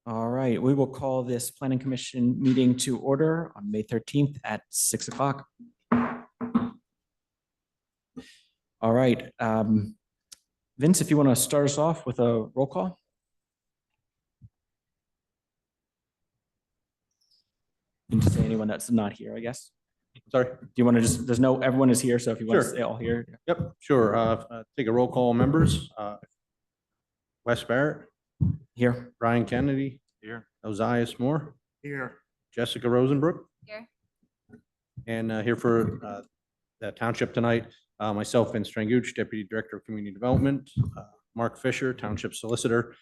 All right, we will call this Planning Commission meeting to order on May 13th at 6 o'clock. All right, Vince, if you want to start us off with a roll call. You can say anyone that's not here, I guess. Sorry. Do you want to just, everyone is here, so if you want to Sure. say all here. Yep, sure. Take a roll call, members. Wes Barrett, Here. Brian Kennedy, Here. Ozias Moore, Here. Jessica Rosenbrook, Here. and here for the township tonight, myself, Vince Strangucci, Deputy Director of Community Development, Mark Fisher, Township Solicitor,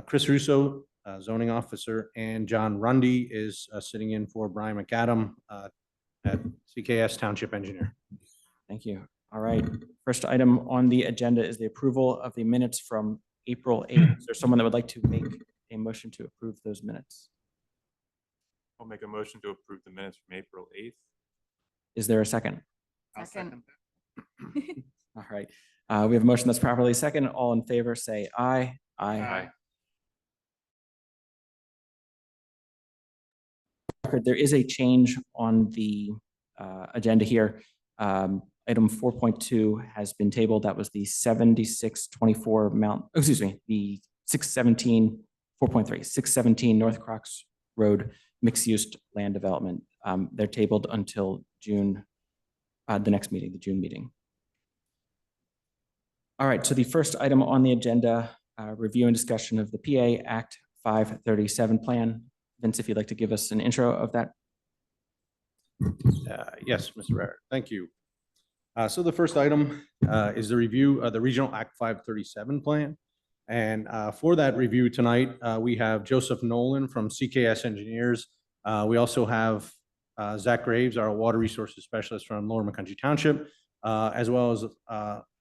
Chris Russo, Zoning Officer, and John Rundy is sitting in for Brian McAdam at CKS Township Engineer. Thank you. All right, first item on the agenda is the approval of the minutes from April 8th. Is there someone that would like to make a motion to approve those minutes? I'll make a motion to approve the minutes from April 8th. Is there a second? Second. All right, we have a motion that's properly second. All in favor, say aye. Aye. There is a change on the agenda here. Item 4.2 has been tabled. That was the 7624 the 617, 4.3, 617 North Crocs Road mixed-use land development. They're tabled until June, the next meeting, the June meeting. All right, so the first item on the agenda, review and discussion of the PA Act 537 plan. Vince, if you'd like to give us an intro of that. Yes, Mr. Barrett, thank you. So the first item is the review of the Regional Act 537 plan. And for that review tonight, we have Joseph Nolan from CKS Engineers. We also have Zach Graves, our water resources specialist from Lower Macungie Township, as well as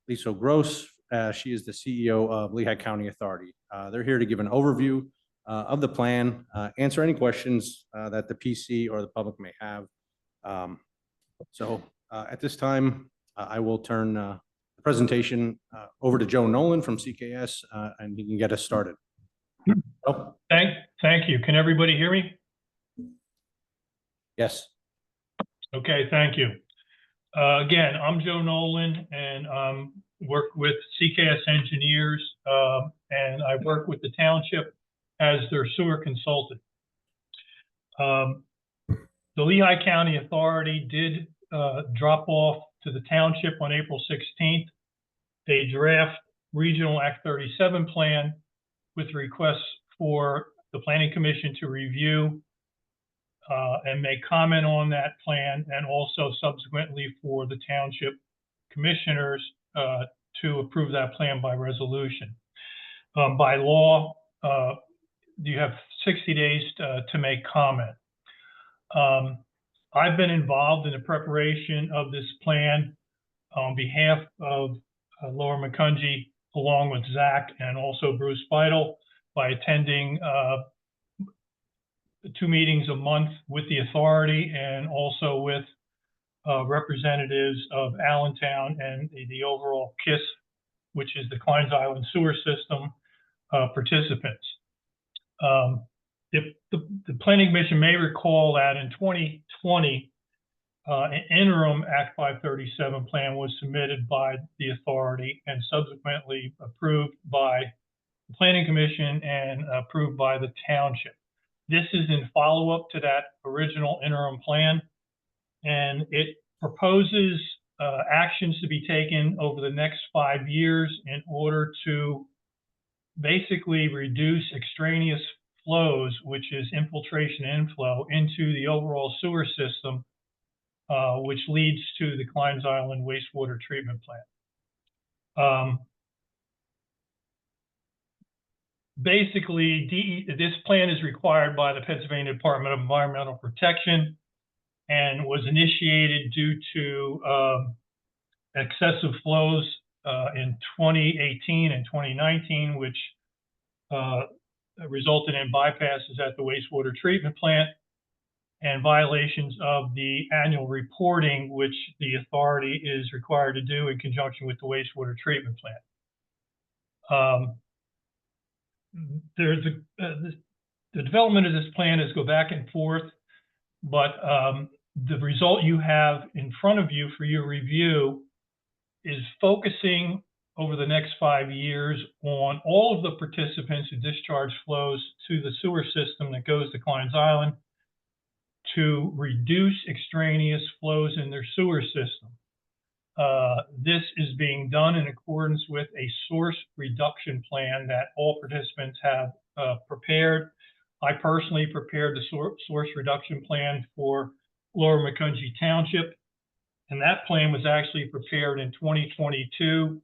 Lisa Gross. She is the CEO of Lehigh County Authority. They're here to give an overview of the plan, answer any questions that the PC or the public may have. At this time, I will turn the presentation over to Joe Nolan from CKS, and he can get us started. Oh. Thank you. Can everybody hear me? Yes. Okay, thank you. Again, I'm Joe Nolan, and work with CKS Engineers, and I work with the township as their sewer consultant. The Lehigh County Authority did drop off to the township on April 16th a draft Regional Act 37 plan with requests for the Planning Commission to review and make comment on that plan, and also subsequently for the township commissioners to approve that plan by resolution. By law, you have 60 days to make comment. I've been involved in the preparation of this plan on behalf of Lower Macungie, along with Zach and also Bruce Beidel, by attending 2 meetings a month with the authority, and also with representatives of Allentown and the overall KISS, which is the Kleins Island Sewer System participants. If the Planning Commission may recall that in 2020, an interim Act 537 plan was submitted by the authority and subsequently approved by the Planning Commission and approved by the township. This is in follow-up to that original interim plan, and it proposes actions to be taken over the next 5 years in order to basically reduce extraneous flows, which is infiltration and inflow, into the overall sewer system, which leads to the Kleins Island wastewater treatment plant. Basically, this plan is required by the Pennsylvania Department of Environmental Protection and was initiated due to excessive flows in 2018 and 2019, which resulted in bypasses at the wastewater treatment plant and violations of the annual reporting, which the authority is required to do in conjunction with the wastewater treatment plant. the development of this plan is go back and forth, but the result you have in front of you for your review is focusing over the next 5 years on all of the participants who discharge flows to the sewer system that goes to Klein's Island to reduce extraneous flows in their sewer system. This is being done in accordance with a source reduction plan that all participants have prepared. I personally prepared the source reduction plan for Lower Macungie Township, and that plan was actually prepared in 2022,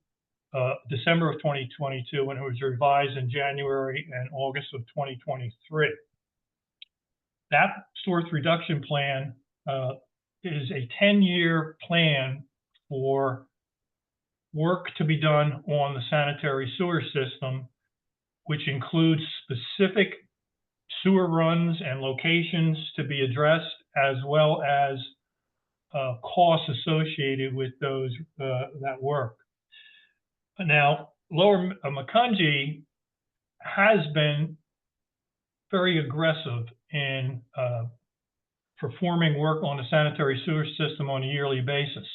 December of 2022, when it was revised in January and August of 2023. That source reduction plan is a 10-year plan for work to be done on the sanitary sewer system, which includes specific sewer runs and locations to be addressed, as well as costs associated with those that work. Now, Lower Macungie has been very aggressive in performing work on the sanitary sewer system on a yearly basis.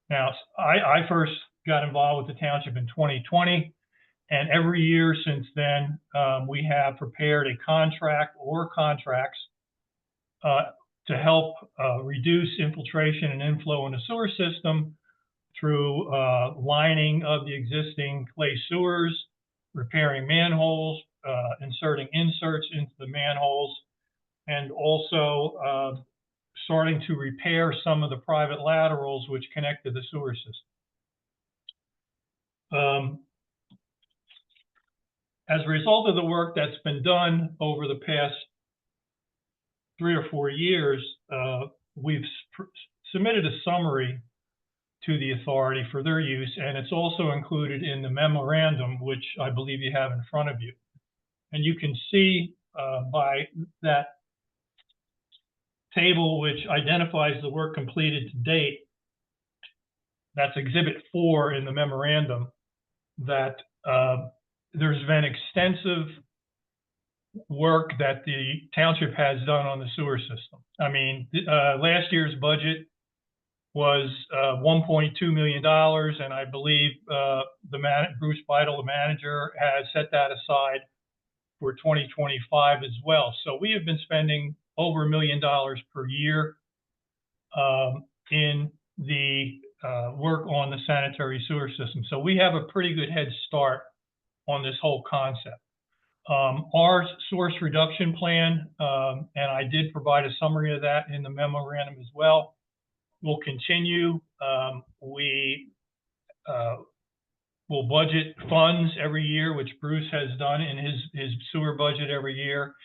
Now, I first got involved with the township in 2020, and every year since then, we have prepared a contract or contracts to help reduce infiltration and inflow in the sewer system through lining of the existing clay sewers, repairing manholes, inserting inserts into the manholes, and also starting to repair some of the private laterals which connect to the sewer system. As a result of the work that's been done over the past 3 or 4 years, we've submitted a summary to the authority for their use, and it's also included in the memorandum, which I believe you have in front of you. And you can see by that table, which identifies the work completed to date, that's Exhibit 4 in the memorandum, that there's been extensive work that the township has done on the sewer system. I mean, last year's budget was $1.2 million, and I believe Bruce Beidel, the manager, has set that aside for 2025 as well. So we have been spending over $1 million per year in the work on the sanitary sewer system. So we have a pretty good head start on this whole concept. Our source reduction plan, and I did provide a summary of that in the memorandum as well, will continue. We will budget funds every year, which Bruce has done in his sewer budget every year,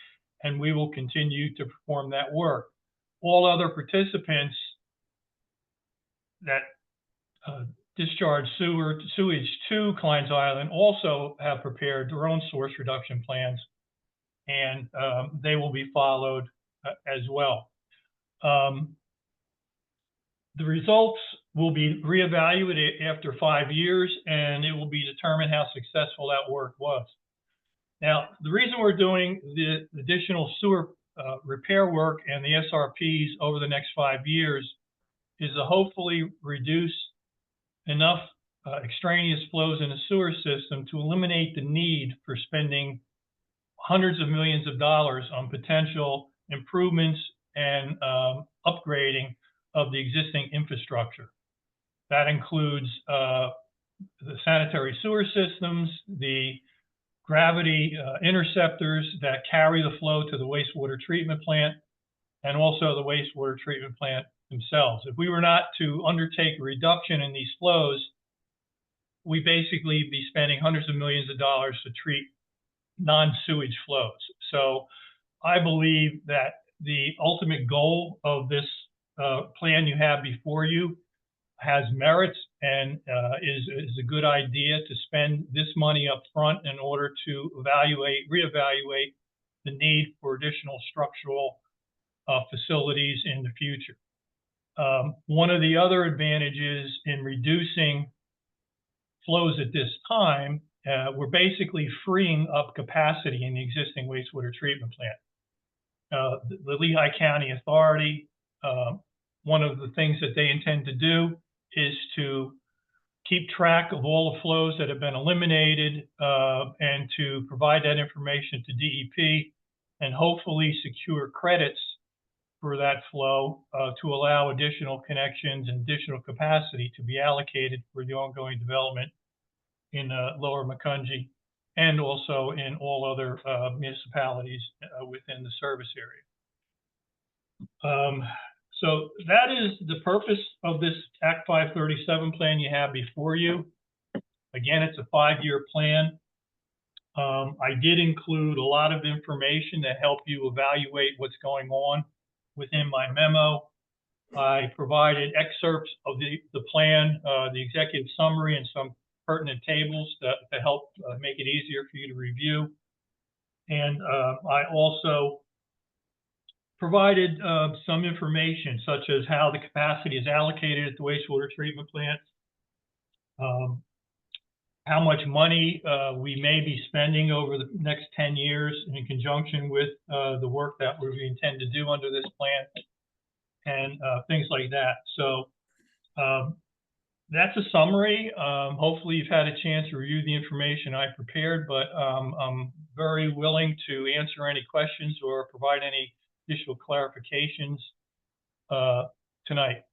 and we will continue to perform that work. All other participants that discharge sewage to Klein's Island also have prepared their own source reduction plans, and they will be followed as well. The results will be reevaluated after 5 years, and it will be determined how successful that work was. Now, the reason we're doing the additional sewer repair work and the SRPs over the next 5 years is to hopefully reduce enough extraneous flows in the sewer system to eliminate the need for spending hundreds of millions of dollars on potential improvements and upgrading of the existing infrastructure. That includes the sanitary sewer systems, the gravity interceptors that carry the flow to the wastewater treatment plant, and also the wastewater treatment plant themselves. If we were not to undertake a reduction in these flows, we basically be spending hundreds of millions of dollars to treat non-sewage flows. So I believe that the ultimate goal of this plan you have before you has merits and is a good idea to spend this money up front in order to reevaluate the need for additional structural facilities in the future. One of the other advantages in reducing flows at this time we're basically freeing up capacity in the existing wastewater treatment plant. The Lehigh County Authority, one of the things that they intend to do is to keep track of all the flows that have been eliminated and to provide that information to DEP and hopefully secure credits for that flow to allow additional connections and additional capacity to be allocated for the ongoing development in Lower Macungie and also in all other municipalities within the service area. So that is the purpose of this Act 537 plan you have before you. Again, it's a 5-year plan. I did include a lot of information to help you evaluate what's going on within my memo. I provided excerpts of the plan, the executive summary, and some pertinent tables to help make it easier for you to review. And I also provided some information such as how the capacity is allocated at the wastewater treatment plant, how much money we may be spending over the next 10 years in conjunction with the work that we intend to do under this plan, and things like that. So that's a summary. Hopefully you've had a chance to review the information I prepared, but I'm very willing to answer any questions or provide any additional clarifications tonight.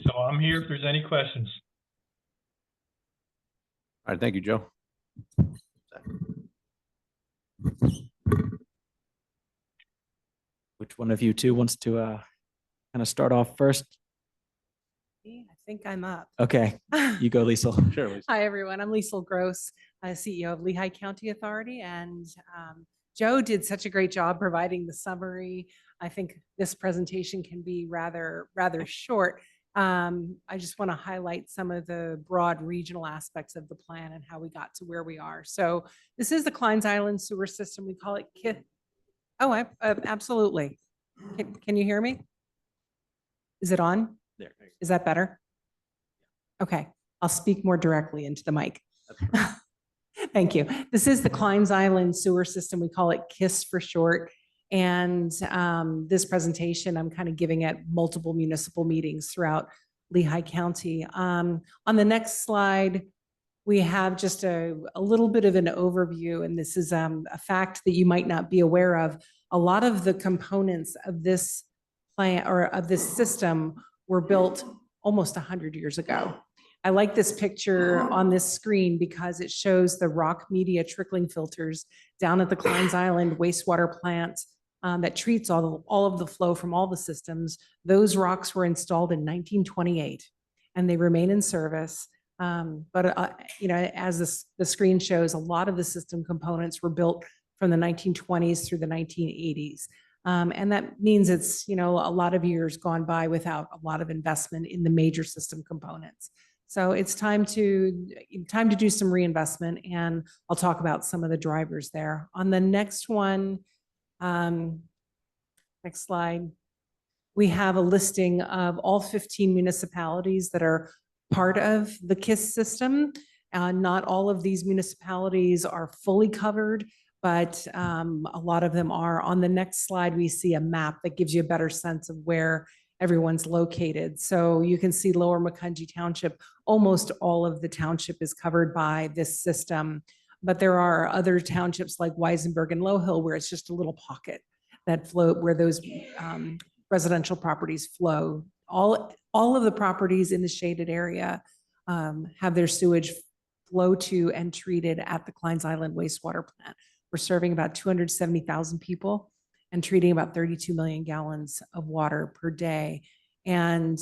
So I'm here if there's any questions. All right, thank you, Joe. Which one of you two wants to kind of start off first? I think I'm up. Okay, you go, Liesl. Sure, Lisa. Hi, everyone. I'm Liesl Gross, CEO of Lehigh County Authority, and Joe did such a great job providing the summary. I think this presentation can be rather short. I just want to highlight some of the broad regional aspects of the plan and how we got to where we are. So this is the Kleins Island sewer system. We call it KISS. Oh, absolutely. Can you hear me? Is it on? There. Is that better? Okay, I'll speak more directly into the mic. Thank you. This is the Kleins Island sewer system. We call it KISS for short. And this presentation, I'm kind of giving at multiple municipal meetings throughout Lehigh County. On the next slide, we have just a little bit of an overview, and this is a fact that you might not be aware of. A lot of the components of this plant or of this system were built almost 100 years ago. I like this picture on this screen because it shows the rock media trickling filters down at the Kleins Island wastewater plant that treats all of the flow from all the systems. Those rocks were installed in 1928 and they remain in service. But you know, as the screen shows, a lot of the system components were built from the 1920s through the 1980s. And that means it's, you know, a lot of years gone by without a lot of investment in the major system components. So it's time to do some reinvestment, and I'll talk about some of the drivers there. On the next one, next slide, we have a listing of all 15 municipalities that are part of the KISS system. Not all of these municipalities are fully covered, but a lot of them are. On the next slide, we see a map that gives you a better sense of where everyone's located. So you can see Lower Macungie Township, almost all of the township is covered by this system, but there are other townships like Weisenberg and Low Hill where it's just a little pocket that flow, where those residential properties flow. All of the properties in the shaded area have their sewage flow to and treated at the Kleins Island wastewater plant. We're serving about 270,000 people and treating about 32 million gallons of water per day. And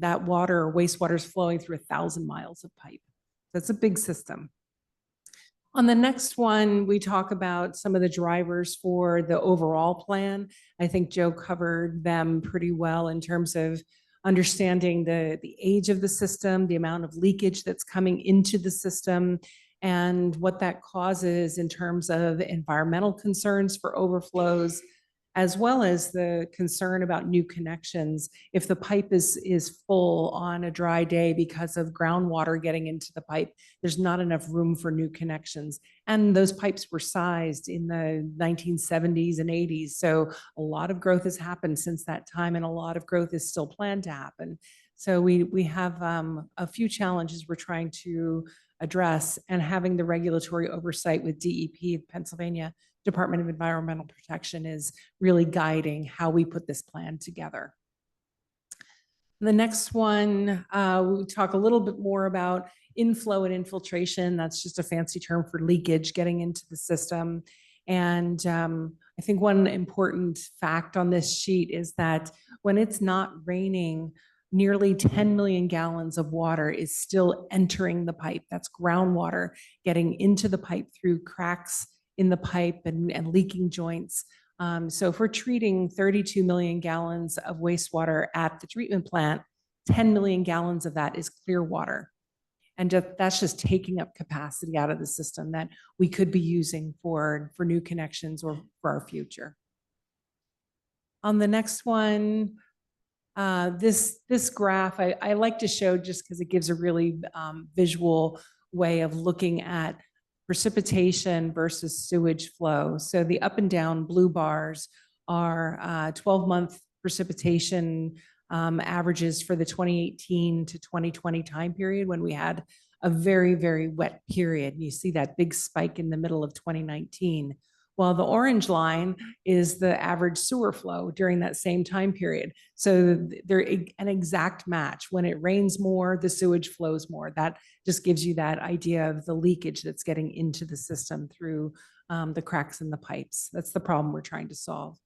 that water, wastewater, is flowing through 1,000 miles of pipe. That's a big system. On the next one, we talk about some of the drivers for the overall plan. I think Joe covered them pretty well in terms of understanding the age of the system, the amount of leakage that's coming into the system, and what that causes in terms of environmental concerns for overflows, as well as the concern about new connections. If the pipe is full on a dry day because of groundwater getting into the pipe, there's not enough room for new connections. And those pipes were sized in the 1970s and 80s. So a lot of growth has happened since that time, and a lot of growth is still planned to happen. So we have a few challenges we're trying to address, and having the regulatory oversight with DEP, Pennsylvania Department of Environmental Protection, is really guiding how we put this plan together. The next one, we talk a little bit more about inflow and infiltration. That's just a fancy term for leakage getting into the system. And I think one important fact on this sheet is that when it's not raining, nearly 10 million gallons of water is still entering the pipe. That's groundwater getting into the pipe through cracks in the pipe and leaking joints. So if we're treating 32 million gallons of wastewater at the treatment plant, 10 million gallons of that is clear water. And that's just taking up capacity out of the system that we could be using for new connections or for our future. On the next one, this graph I like to show just because it gives a really visual way of looking at precipitation versus sewage flow. So the up and down blue bars are 12-month precipitation averages for the 2018 to 2020 time period, when we had a very, very wet period. You see that big spike in the middle of 2019. While the orange line is the average sewer flow during that same time period. So they're an exact match. When it rains more, the sewage flows more. That just gives you that idea of the leakage that's getting into the system through the cracks in the pipes. That's the problem we're trying to solve.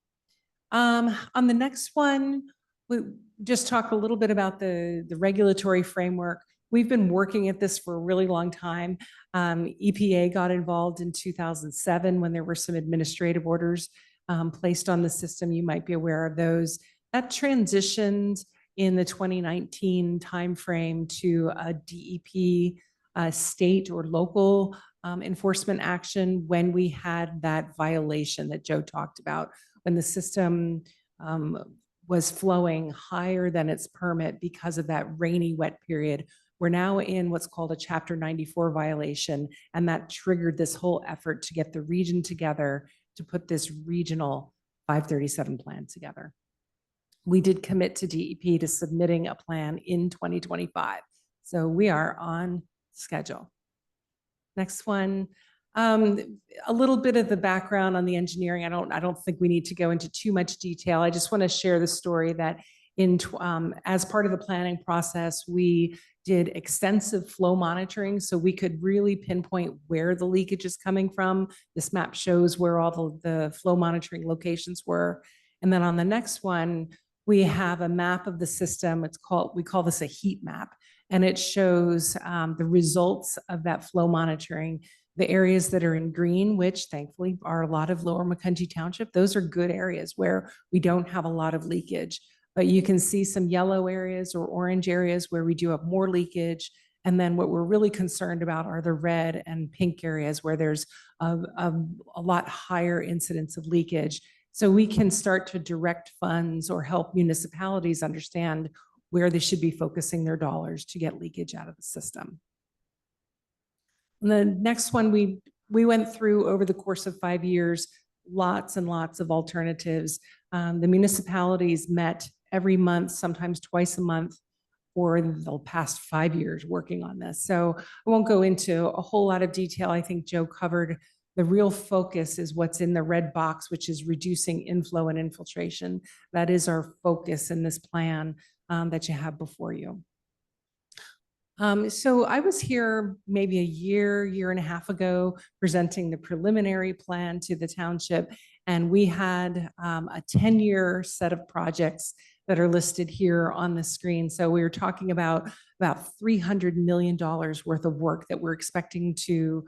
On the next one, we just talk a little bit about the regulatory framework. We've been working at this for a really long time. EPA got involved in 2007 when there were some administrative orders placed on the system. You might be aware of those. That transitioned in the 2019 timeframe to a DEP state or local enforcement action when we had that violation that Joe talked about, when the system was flowing higher than its permit because of that rainy, wet period. We're now in what's called a Chapter 94 violation, and that triggered this whole effort to get the region together to put this regional 537 plan together. We did commit to DEP to submitting a plan in 2025. So we are on schedule. Next one. A little bit of the background on the engineering. I don't think we need to go into too much detail. I just want to share the story that as part of the planning process, we did extensive flow monitoring so we could really pinpoint where the leakage is coming from. This map shows where all the flow monitoring locations were. And then on the next one, we have a map of the system. We call this a heat map, and it shows the results of that flow monitoring. The areas that are in green, which thankfully are a lot of Lower Macungie Township, those are good areas where we don't have a lot of leakage. But you can see some yellow areas or orange areas where we do have more leakage. And then what we're really concerned about are the red and pink areas where there's a lot higher incidence of leakage. So we can start to direct funds or help municipalities understand where they should be focusing their dollars to get leakage out of the system. And the next one we went through over the course of 5 years, lots and lots of alternatives. The municipalities met every month, sometimes twice a month for the past 5 years working on this. So I won't go into a whole lot of detail. I think Joe covered the real focus is what's in the red box, which is reducing inflow and infiltration. That is our focus in this plan that you have before you. So I was here maybe a year and a half ago presenting the preliminary plan to the township, and we had a 10-year set of projects that are listed here on the screen. So we were talking about $300 million worth of work that we're expecting to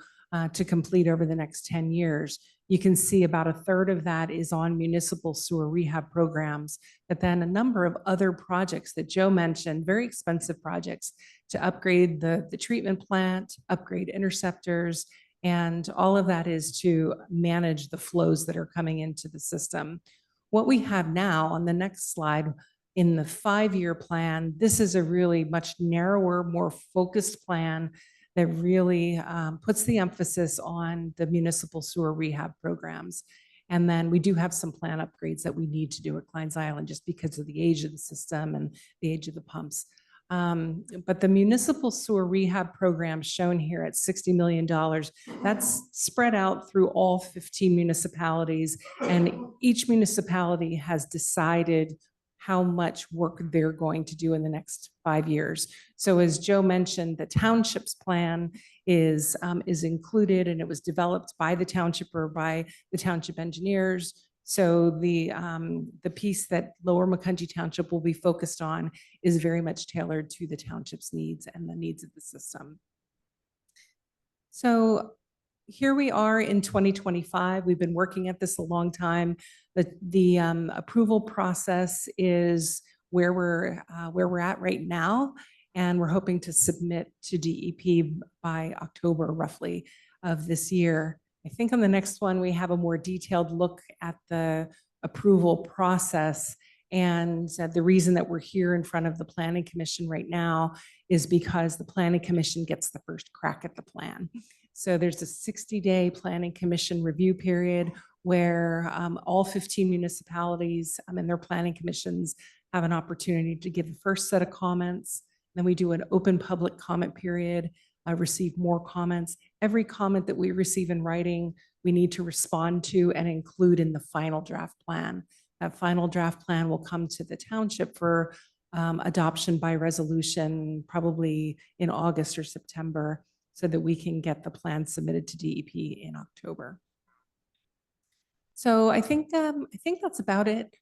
complete over the next 10 years. You can see about a third of that is on municipal sewer rehab programs, but then a number of other projects that Joe mentioned, very expensive projects to upgrade the treatment plant, upgrade interceptors, and all of that is to manage the flows that are coming into the system. What we have now on the next slide in the 5-year plan, this is a really much narrower, more focused plan that really puts the emphasis on the municipal sewer rehab programs. And then we do have some plan upgrades that we need to do at Kleins Island just because of the age of the system and the age of the pumps. But the municipal sewer rehab program shown here at $60 million, that's spread out through all 15 municipalities. And each municipality has decided how much work they're going to do in the next 5 years. So as Joe mentioned, the township's plan is included, and it was developed by the township or by the township engineers. So the piece that Lower Macungie Township will be focused on is very much tailored to the township's needs and the needs of the system. So here we are in 2025. We've been working at this a long time. The approval process is where we're at right now, and we're hoping to submit to DEP by October roughly of this year. I think on the next one, we have a more detailed look at the approval process. And the reason that we're here in front of the Planning Commission right now is because the Planning Commission gets the first crack at the plan. So there's a 60-day Planning Commission review period where all 15 municipalities and their planning commissions have an opportunity to give the first set of comments. Then we do an open public comment period, receive more comments. Every comment that we receive in writing, we need to respond to and include in the final draft plan. That final draft plan will come to the township for adoption by resolution, probably in August or September, so that we can get the plan submitted to DEP in October. So I think that's about it.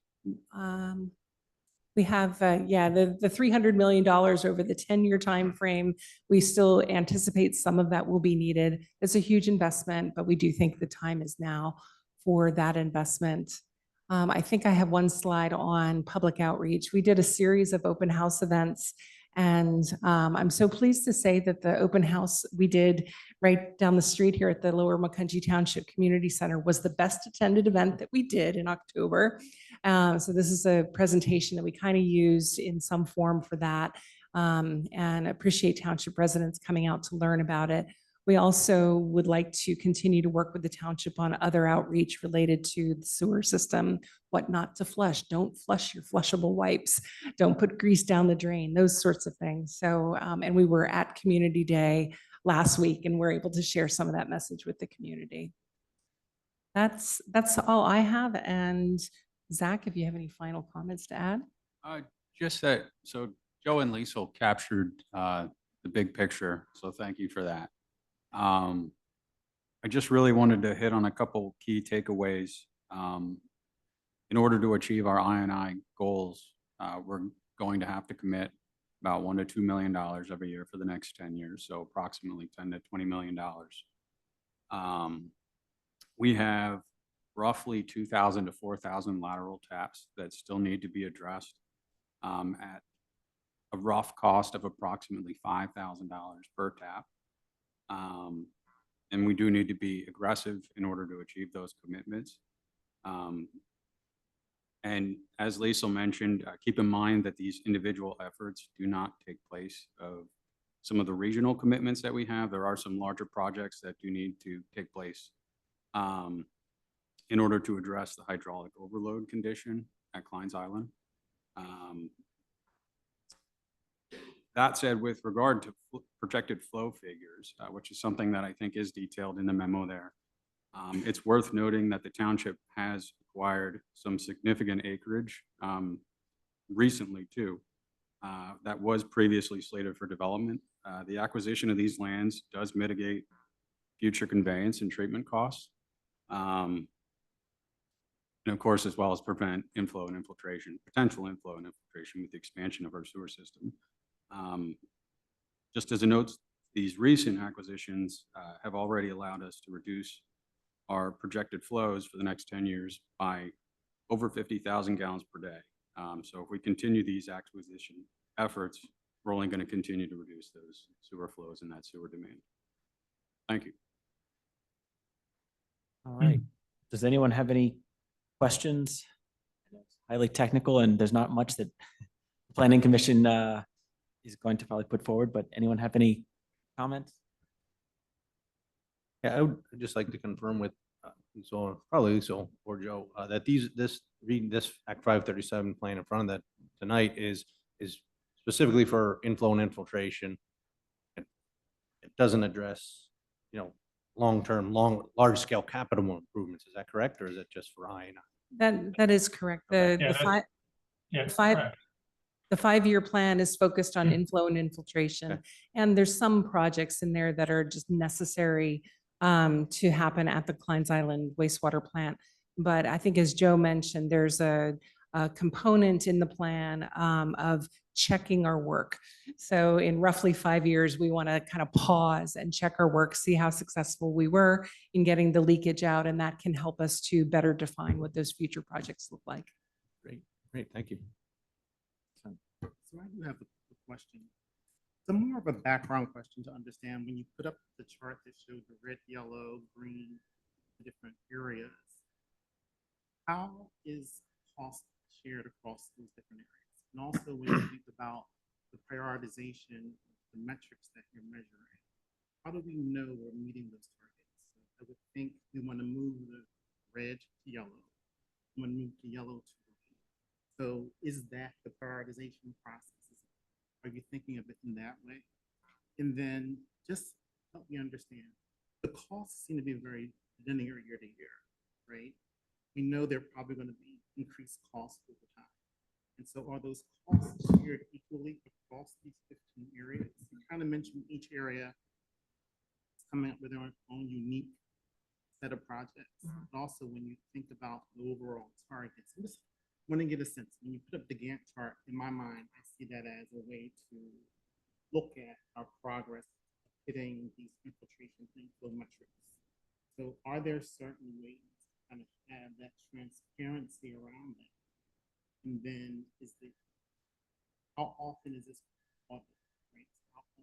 We have, the $300 million over the 10-year time frame. We still anticipate some of that will be needed. It's a huge investment, but we do think the time is now for that investment. I think I have one slide on public outreach. We did a series of open house events, and I'm so pleased to say that the open house we did right down the street here at the Lower Macungie Township Community Center was the best attended event that we did in October. So this is a presentation that we kind of used in some form for that, and appreciate township residents coming out to learn about it. We also would like to continue to work with the township on other outreach related to the sewer system, what not to flush. Don't flush your flushable wipes. Don't put grease down the drain, those sorts of things. So, and we were at Community Day last week, and we're able to share some of that message with the community. That's all I have. And Zach, if you have any final comments to add? Just that, so Joe and Liesl captured the big picture, so thank you for that. I just really wanted to hit on a couple key takeaways. In order to achieve our I&I goals, we're going to have to commit about $1 to $2 million every year for the next 10 years, so approximately $10 to $20 million. We have roughly 2,000 to 4,000 lateral taps that still need to be addressed at a rough cost of approximately $5,000 per tap. And we do need to be aggressive in order to achieve those commitments. And as Liesl mentioned, keep in mind that these individual efforts do not take place of some of the regional commitments that we have. There are some larger projects that do need to take place in order to address the hydraulic overload condition at Kleins Island. That said, with regard to projected flow figures, which is something that I think is detailed in the memo there, it's worth noting that the township has acquired some significant acreage recently too, that was previously slated for development. The acquisition of these lands does mitigate future conveyance and treatment costs. And of course, as well as prevent inflow and infiltration, potential inflow and infiltration with the expansion of our sewer system. Just as a note, these recent acquisitions have already allowed us to reduce our projected flows for the next 10 years by over 50,000 gallons per day. So if we continue these acquisition efforts, we're only going to continue to reduce those sewer flows and that sewer demand. Thank you. All right. Does anyone have any questions? highly technical and there's not much that the planning commission is going to probably put forward, but anyone have any comments? Yeah, I would just like to confirm with, so probably so, or Joe, that reading this Act 537 plan in front of that tonight is specifically for inflow and infiltration. It doesn't address, long-term, large-scale capital improvements. Is that correct? Or is it just for I and I? That is correct. Yeah, Yeah, five- correct. The 5-year plan is focused on inflow and infiltration. Okay. And there's some projects in there that are just necessary to happen at the Kleins Island wastewater plant. But I think as Joe mentioned, there's a component in the plan of checking our work. So in roughly 5 years, we want to kind of pause and check our work, see how successful we were in getting the leakage out, and that can help us to better define what those future projects look like. Great, thank you. So I do have a question. It's more of a background question to understand. When you put up the chart that showed the red, yellow, green, different areas, how is cost shared across those different areas? And also when you think about the prioritization, the metrics that you're measuring, how do we know we're meeting those targets? I would think we want to move the red to yellow. We want to move to yellow to green. So is that the prioritization process? Are you thinking of it in that way? And then just help me understand, the costs seem to be very linear year to year, right? We know they're probably going to be increased costs over time. And so are those costs shared equally across these 15 areas? You kind of mentioned each area is coming up with their own unique set of projects. But also when you think about the overall targets, I'm just want to get a sense. When you put up the Gantt chart, in my mind, I see that as a way to look at our progress hitting these infiltration and flow metrics. So are there certain ways to kind of have that transparency around that? And then how often is this audit, right? How often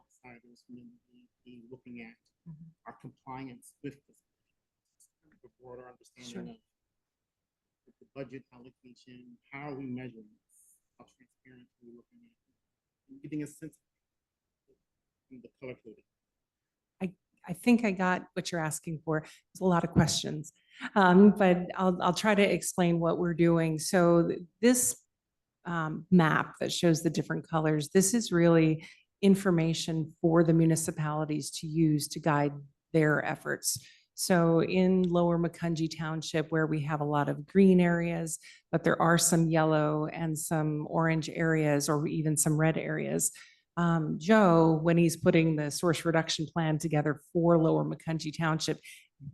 outsiders be looking at our compliance with this? Kind of a broader understanding of the budget allocation, how are we measuring this? How transparent are we looking at it? Getting a sense of the color coding. I think I got what you're asking for. There's a lot of questions, but I'll try to explain what we're doing. So this map that shows the different colors, this is really information for the municipalities to use to guide their efforts. So in Lower Macungie Township, where we have a lot of green areas, but there are some yellow and some orange areas, or even some red areas. Joe, when he's putting the source reduction plan together for Lower Macungie Township,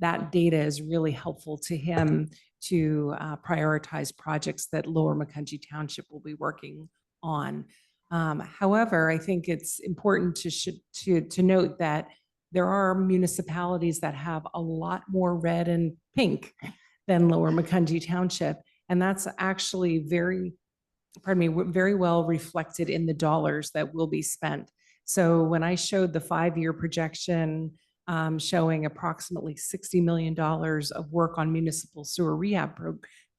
that data is really helpful to him to prioritize projects that Lower Macungie Township will be working on. However, I think it's important to note that there are municipalities that have a lot more red and pink than Lower Macungie Township. And that's actually very well reflected in the dollars that will be spent. So when I showed the 5-year projection showing approximately $60 million of work on municipal sewer rehab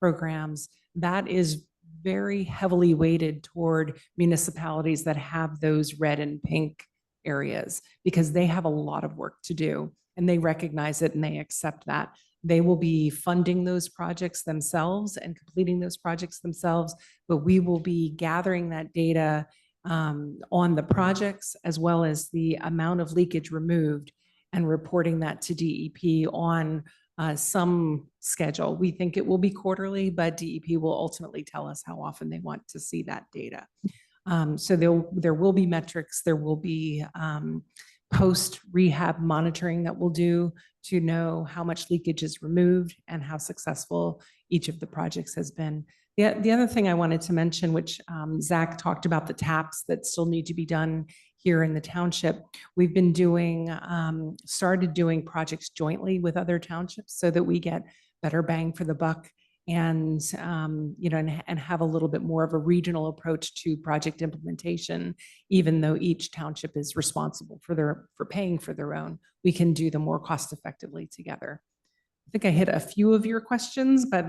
programs, that is very heavily weighted toward municipalities that have those red and pink areas, because they have a lot of work to do and they recognize it and they accept that. They will be funding those projects themselves and completing those projects themselves, but we will be gathering that data on the projects as well as the amount of leakage removed and reporting that to DEP on some schedule. We think it will be quarterly, but DEP will ultimately tell us how often they want to see that data. So there will be metrics, there will be post-rehab monitoring that we'll do to know how much leakage is removed and how successful each of the projects has been. The other thing I wanted to mention, which Zach talked about, the taps that still need to be done here in the township. We've been started doing projects jointly with other townships so that we get better bang for the buck and and have a little bit more of a regional approach to project implementation. Even though each township is responsible for paying for their own, we can do them more cost effectively together. I think I hit a few of your questions, but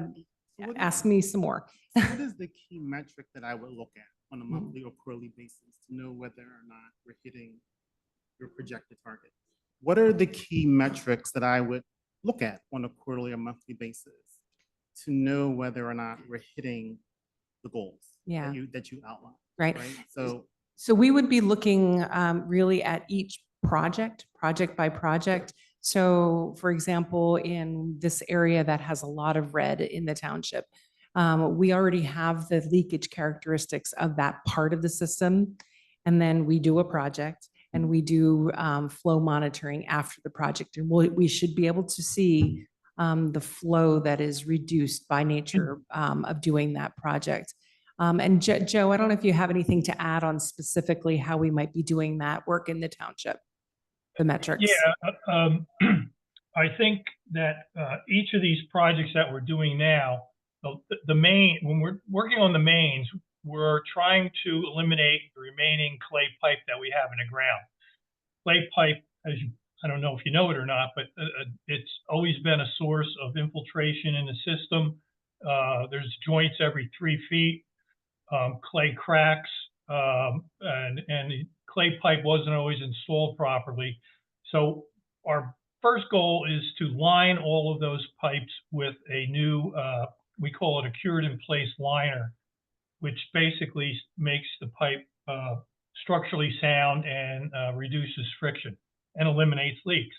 So what is- Ask me some more. so what is the key metric that I would look at on a Mm. monthly or quarterly basis to know whether or not we're hitting your projected target? What are the key metrics that I would look at on a quarterly or monthly basis to know whether or not we're hitting the goals Yeah. that you outlined? Right. Right? So So we would be looking really at each project by project. So for example, in this area that has a lot of red in the township, we already have the leakage characteristics of that part of the system. And then we do a project and we do flow monitoring after the project. And we should be able to see the flow that is reduced by nature of doing that project. And Joe, I don't know if you have anything to add on specifically how we might be doing that work in the township, the metrics. Yeah, I think that each of these projects that we're doing now, the main, when we're working on the mains, we're trying to eliminate the remaining clay pipe that we have in the ground. Clay pipe, I don't know if you know it or not, but it's always been a source of infiltration in the system. There's joints every 3 feet. Clay cracks, and clay pipe wasn't always installed properly. So our first goal is to line all of those pipes with a new, we call it a cured in place liner, which basically makes the pipe structurally sound and reduces friction and eliminates leaks.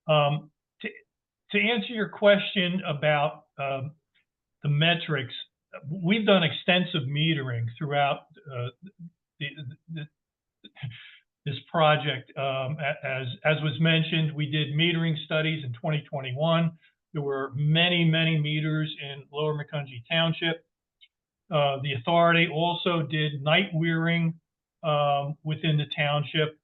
To answer your question about the metrics, we've done extensive metering throughout this project. As was mentioned, we did metering studies in 2021. There were many, many meters in Lower Macungie Township. The authority also did night weiring within the township.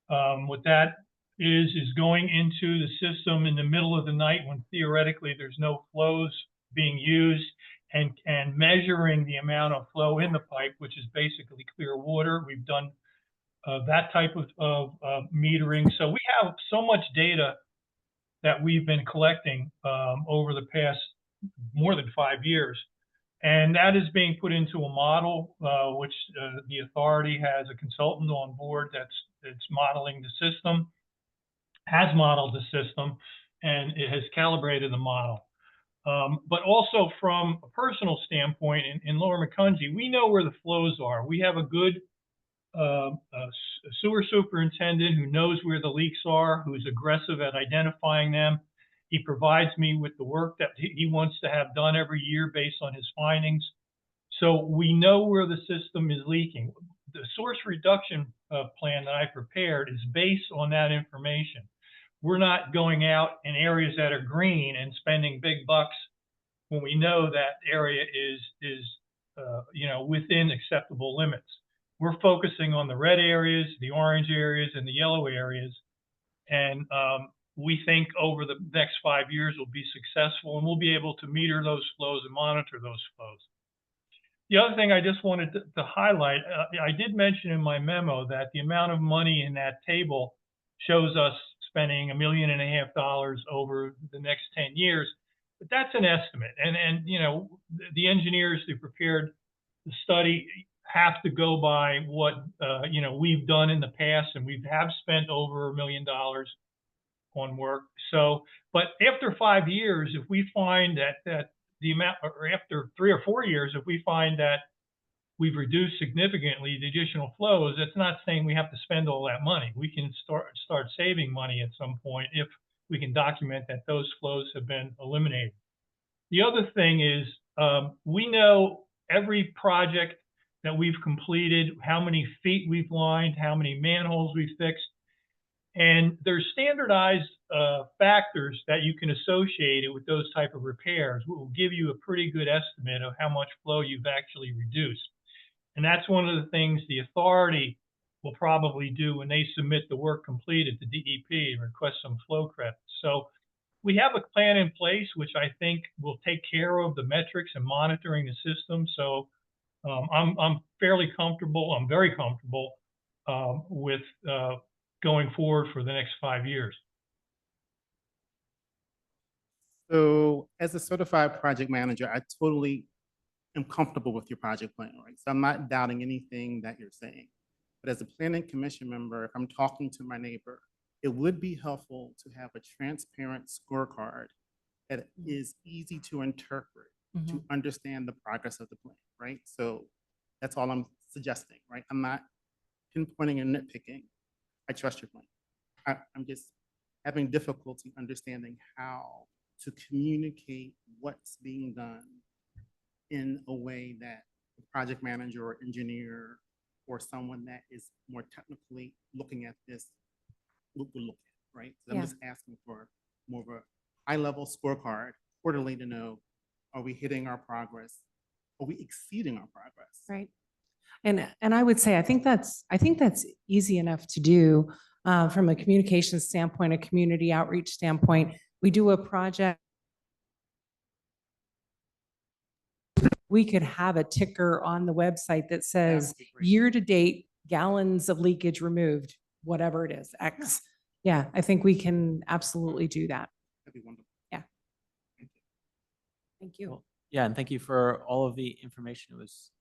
What that is going into the system in the middle of the night when theoretically there's no flows being used, and measuring the amount of flow in the pipe, which is basically clear water. We've done that type of metering. So we have so much data that we've been collecting over the past more than 5 years. And that is being put into a model, which the authority has a consultant on board that's modeling the system, has modeled the system, and it has calibrated the model. But also from a personal standpoint, in Lower Macungie, we know where the flows are. We have a good sewer superintendent who knows where the leaks are, who's aggressive at identifying them. He provides me with the work that he wants to have done every year based on his findings. So we know where the system is leaking. The source reduction plan that I prepared is based on that information. We're not going out in areas that are green and spending big bucks when we know that area is within acceptable limits. We're focusing on the red areas, the orange areas, and the yellow areas. And we think over the next 5 years we'll be successful, and we'll be able to meter those flows and monitor those flows. The other thing I just wanted to highlight, I did mention in my memo that the amount of money in that table shows us spending $1.5 million over the next 10 years, but that's an estimate. And the engineers who prepared the study have to go by what we've done in the past, and we have spent over $1 million on work. So, but after 5 years, if we find that the amount, or after 3 or 4 years, if we find that we've reduced significantly the additional flows, that's not saying we have to spend all that money. We can start saving money at some point if we can document that those flows have been eliminated. The other thing is we know every project that we've completed, how many feet we've lined, how many manholes we've fixed. And there's standardized factors that you can associate it with those type of repairs, which will give you a pretty good estimate of how much flow you've actually reduced. And that's one of the things the authority will probably do when they submit the work completed to DEP and request some flow credits. So we have a plan in place, which I think will take care of the metrics and monitoring the system. So I'm fairly comfortable. I'm very comfortable with going forward for the next 5 years. So as a certified project manager, I totally am comfortable with your project plan, right? So I'm not doubting anything that you're saying. But as a planning commission member, if I'm talking to my neighbor, it would be helpful to have a transparent scorecard that is easy to interpret, to understand the progress of the plan, right? So that's all I'm suggesting, right? I'm not pinpointing and nitpicking. I trust your plan. I'm just having difficulty understanding how to communicate what's being done in a way that the project manager or engineer or someone that is more technically looking at this would look at, right? So I'm Yeah. just asking for more of a high-level scorecard quarterly to know, are we hitting our progress? Are we exceeding our progress? Right. And I would say, I think that's easy enough to do from a communication standpoint, a community outreach standpoint. We do a project. We could have a ticker on the website that says would be great. year-to-date gallons of leakage removed, whatever it is, X. Yeah, I think we can absolutely do that. That'd be wonderful. Yeah. Thank you. Thank you. Well, yeah, and thank you for all of the information. It was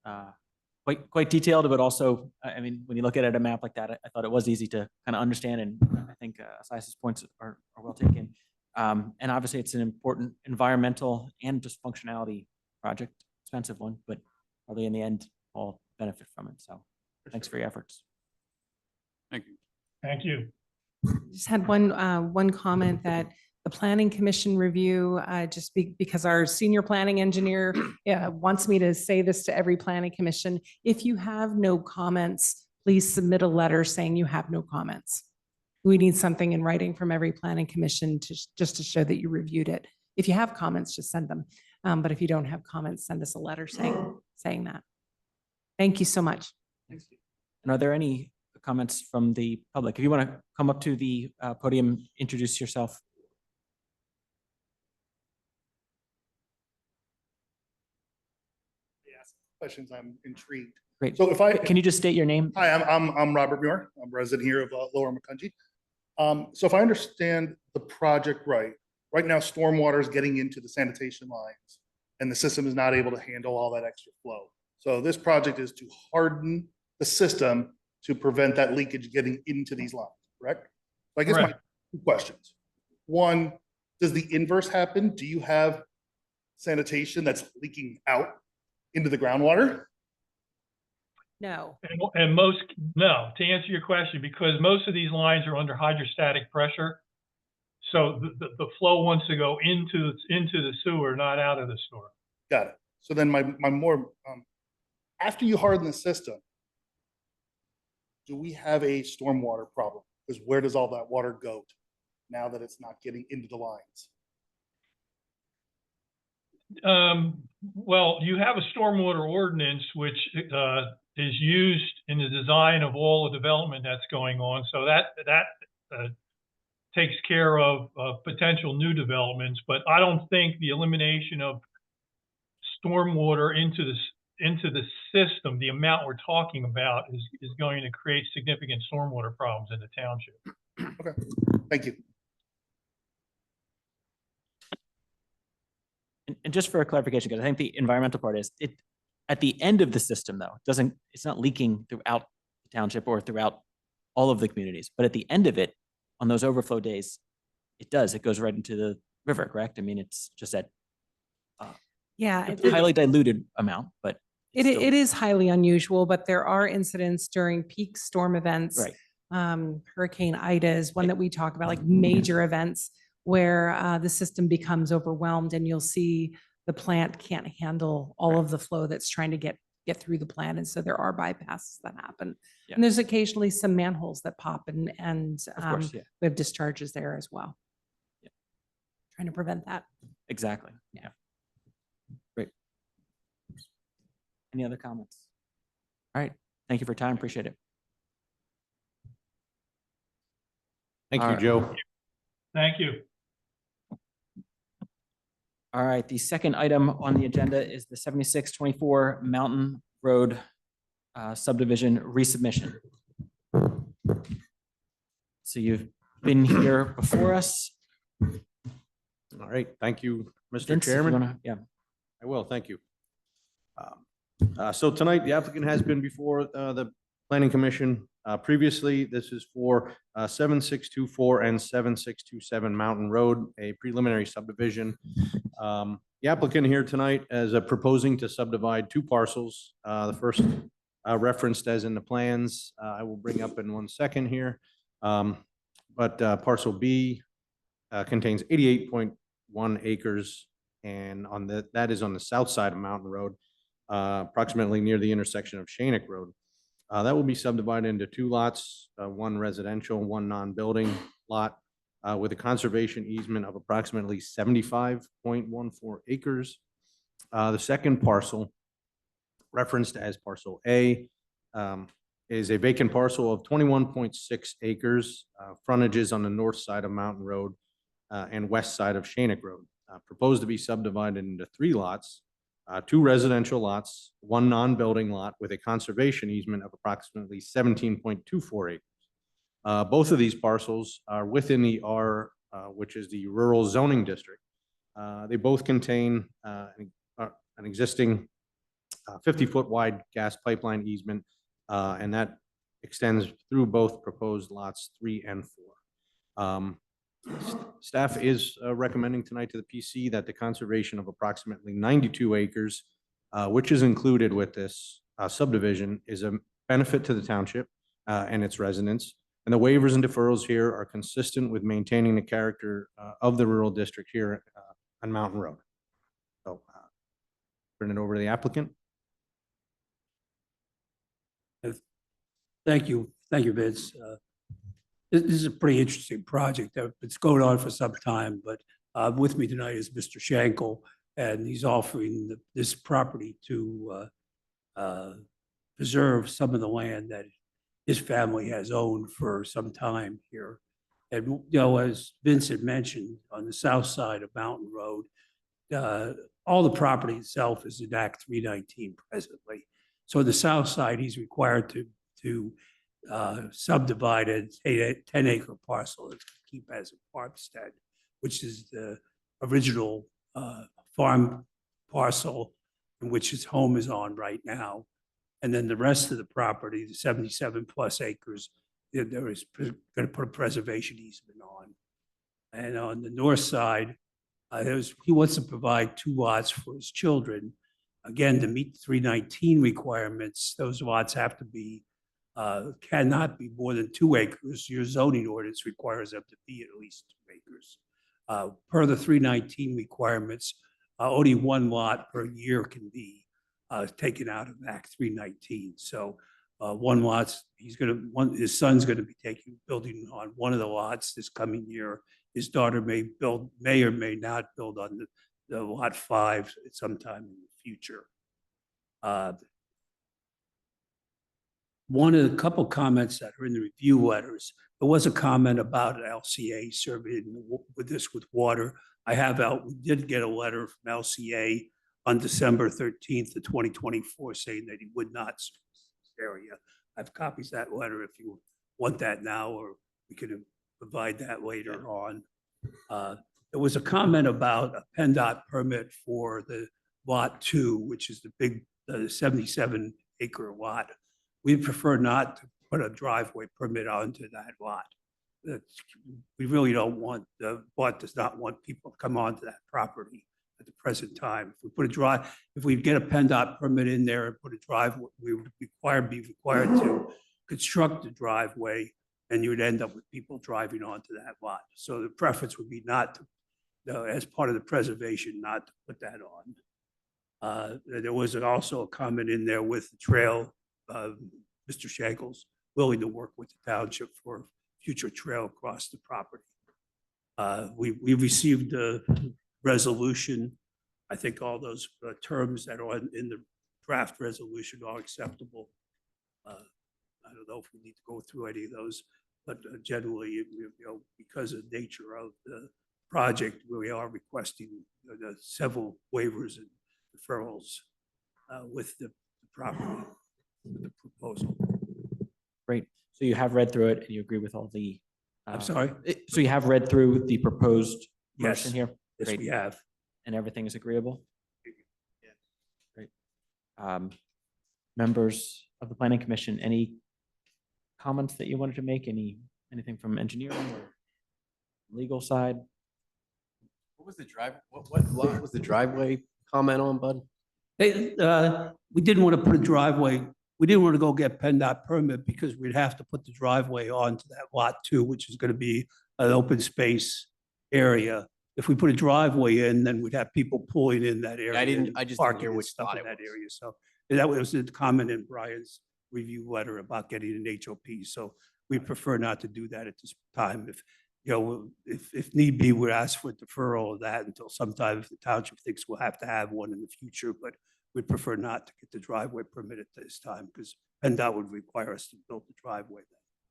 quite detailed, but also, I mean, when you look at it, a map like that, I thought it was easy to kind of understand, and I think Asias's points are well taken. And obviously, it's an important environmental and just functionality project, expensive one, but probably in the end, all benefit from it. So thanks for your efforts. Thank you. Thank you. Just had one comment that the planning commission review, because our senior planning engineer wants me to say this to every planning commission. If you have no comments, please submit a letter saying you have no comments. We need something in writing from every planning commission just to show that you reviewed it. If you have comments, just send them. But if you don't have comments, send us a letter saying that. Thank you so much. Thank you. And are there any comments from the public? If you want to come up to the podium, introduce yourself. Ask questions, I'm intrigued. Great. So if I, Can you just state your name? hi, I'm Robert Muir. I'm a resident here of Lower Macungie. So if I understand the project right now stormwater is getting into the sanitation lines and the system is not able to handle all that extra flow. So this project is to harden the system to prevent that leakage getting into these lines, correct? So I guess my Correct. two questions. One, does the inverse happen? Do you have sanitation that's leaking out into the groundwater? No. And no, to answer your question, because most of these lines are under hydrostatic pressure. So the flow wants to go into the sewer, not out of the sewer. Got it. So then my more, after you harden the system, do we have a stormwater problem? Because where does all that water go to now that it's not getting into the lines? Well, you have a stormwater ordinance, which is used in the design of all the development that's going on. So that takes care of potential new developments, but I don't think the elimination of stormwater into the system, the amount we're talking about, is going to create significant stormwater problems in the township. Okay, thank you. And just for a clarification, because I think the environmental part is it at the end of the system, though, it's not leaking throughout the township or throughout all of the communities, but at the end of it, on those overflow days, it goes right into the river, correct? I mean, it's just that Yeah. highly diluted amount, but it's still- It is highly unusual, but there are incidents during peak storm events. Right. Hurricane Ida is one that we talk about, like major events where the system becomes overwhelmed and you'll see the plant can't handle all of the flow that's trying to get through the plant. And so there are bypasses that happen. Yeah. And there's occasionally some manholes that pop and Of course, yeah, we have discharges there as well. Yeah. Trying to prevent that. exactly. Yeah. Great. Any other comments? All right. Thank you for your time. Appreciate it. Thank All you, right. Joe. Thank you. All right, the second item on the agenda is the 7624 Mountain Road subdivision resubmission. So you've been here before us. All right, thank you, Mr. Vince, if you Chairman. Yeah. I will, thank you. So tonight, the applicant has been before the Planning Commission. Previously, this is for 7624 and 7627 Mountain Road, a preliminary subdivision. The applicant here tonight is proposing to subdivide two parcels. The first referenced as in the plans, I will bring up in 1 second here. But parcel B contains 88.1 acres, and that is on the south side of Mountain Road, approximately near the intersection of Shannick Road. That will be subdivided into two lots, one residential, one non-building lot, with a conservation easement of approximately 75.14 acres. The second parcel, referenced as parcel A, is a vacant parcel of 21.6 acres, frontages on the north side of Mountain Road and west side of Shannick Road. Proposed to be subdivided into three lots, two residential lots, one non-building lot with a conservation easement of approximately 17.24 acres. Both of these parcels are within the R, which is the rural zoning district. They both contain an existing 50-foot wide gas pipeline easement, and that extends through both proposed lots 3 and 4. Staff is recommending tonight to the PC that the conservation of approximately 92 acres, which is included with this subdivision, is a benefit to the township and its residents. And the waivers and deferrals here are consistent with maintaining the character of the rural district here on Mountain Road. So turn it over to the applicant. Thank you. Thank you, Vince. This is a pretty interesting project. It's going on for some time, but with me tonight is Mr. Schenkel, and he's offering this property to preserve some of the land that his family has owned for some time here. And, as Vince had mentioned, on the south side of Mountain Road, all the property itself is in Act 319 presently. So the south side, he's required to subdivide a 10-acre parcel to keep as a farmstead, which is the original farm parcel in which his home is on right now. And then the rest of the property, the 77+ acres, there is going to put a preservation easement on. And on the north side, he wants to provide two lots for his children. Again, to meet the 319 requirements, those lots have to be cannot be more than 2 acres. Your zoning ordinance requires them to be at least 2 acres. Per the 319 requirements, only one lot per year can be taken out of Act 319. So one lot's, his son's gonna be building on one of the lots this coming year. His daughter may or may not build on the lot 5 at some time in the future. One of the couple comments that are in the review letters, there was a comment about an LCA survey with water. We did get a letter from LCA on December 13th of 2024 saying that he would not service this area. I have copies of that letter if you want that now, or we could provide that later on. There was a comment about a PennDOT permit for the lot 2, which is the big 77-acre lot. We prefer not to put a driveway permit onto that lot. We really don't want, the lot does not want people to come onto that property at the present time. If we get a PennDOT permit in there and put a driveway, we would be required to construct the driveway, and you would end up with people driving onto that lot. So the preference would be not to, as part of the preservation, not to put that on. There was also a comment in there with the trail. Mr. Schenkel's willing to work with the township for future trail across the property. We received a resolution. I think all those terms that are in the draft resolution are acceptable. I don't know if we need to go through any of those, but generally, because of the nature of the project, we are requesting several waivers and deferrals with the property. The proposal. Great. So you have read through it and you agree with all the. I'm sorry? So you have read through the proposed Yes. motion here? Yes, Great. we have. And everything is agreeable? Great. Members of the planning commission, any comments that you wanted to make? Anything from engineering or legal side? What was the what lot was the driveway comment on, Bud? We didn't want to put a driveway, we didn't want to go get PennDOT permit because we'd have to put the driveway onto that lot too, which is going to be an open space area. If we put a driveway in, then we'd have people pulling in that area. I and just didn't parking hear and which stuff lot in it that was. area. So that was the comment in Brian's review letter about getting an HOP. So we prefer not to do that at this time. If, you know, if need be, we'd ask for deferral of that until sometime if the township thinks we'll have to have one in the future, but we'd prefer not to get the driveway permit at this time because PennDOT would require us to build the driveway.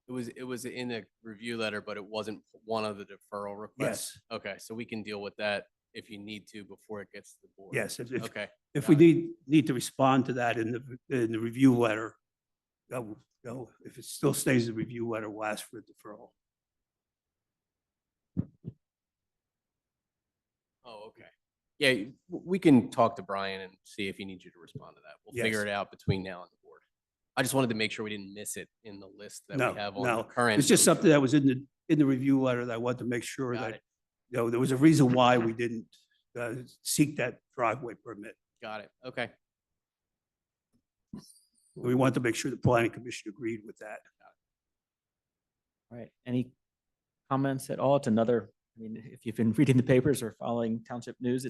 It was in the review letter, but it wasn't one of the deferral requests. Yes, Okay, so we can deal with that if you need to before it gets to the board. yes. Okay, If we need to respond to that in the review letter, if it still stays in the review letter, we'll ask for a deferral. oh, okay. Yeah, we can talk to Brian and see if he needs you to respond to that. We'll figure Yes. it out between now and the board. I just wanted to make sure we didn't miss it in the list that No, we have on the no. current. It's just something that was in the review letter that I wanted to make sure Got that, it. you know, there was a reason why we didn't seek that driveway permit. Got it. Okay. We wanted to make sure the planning commission agreed with that. All right, any comments at all? It's another, I mean, if you've been reading the papers or following township news,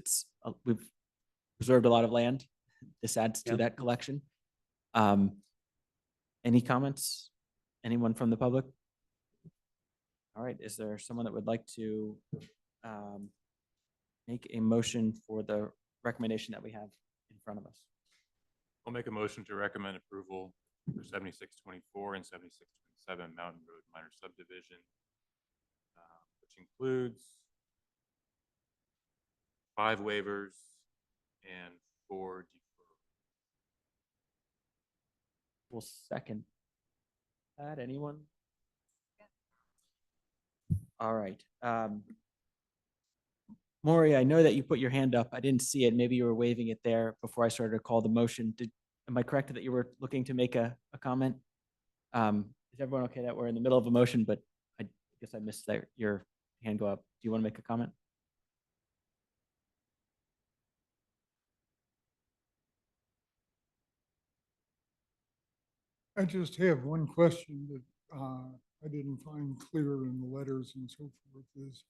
we've preserved a lot of land. This adds to Yep. that collection. Any comments? Anyone from the public? All right, is there someone that would like to make a motion for the recommendation that we have in front of us? I'll make a motion to recommend approval for 7624 and 7627 Mountain Road minor subdivision, which includes 5 waivers and 4 deferrals. We'll second that. Anyone? All right. Maury, I know that you put your hand up. I didn't see it. Maybe you were waving it there before I started to call the motion. Am I correct that you were looking to make a comment? Is everyone okay that we're in the middle of a motion, but I guess I missed your hand go up. Do you want to make a comment? I just have one question that I didn't find clear in the letters and so forth is,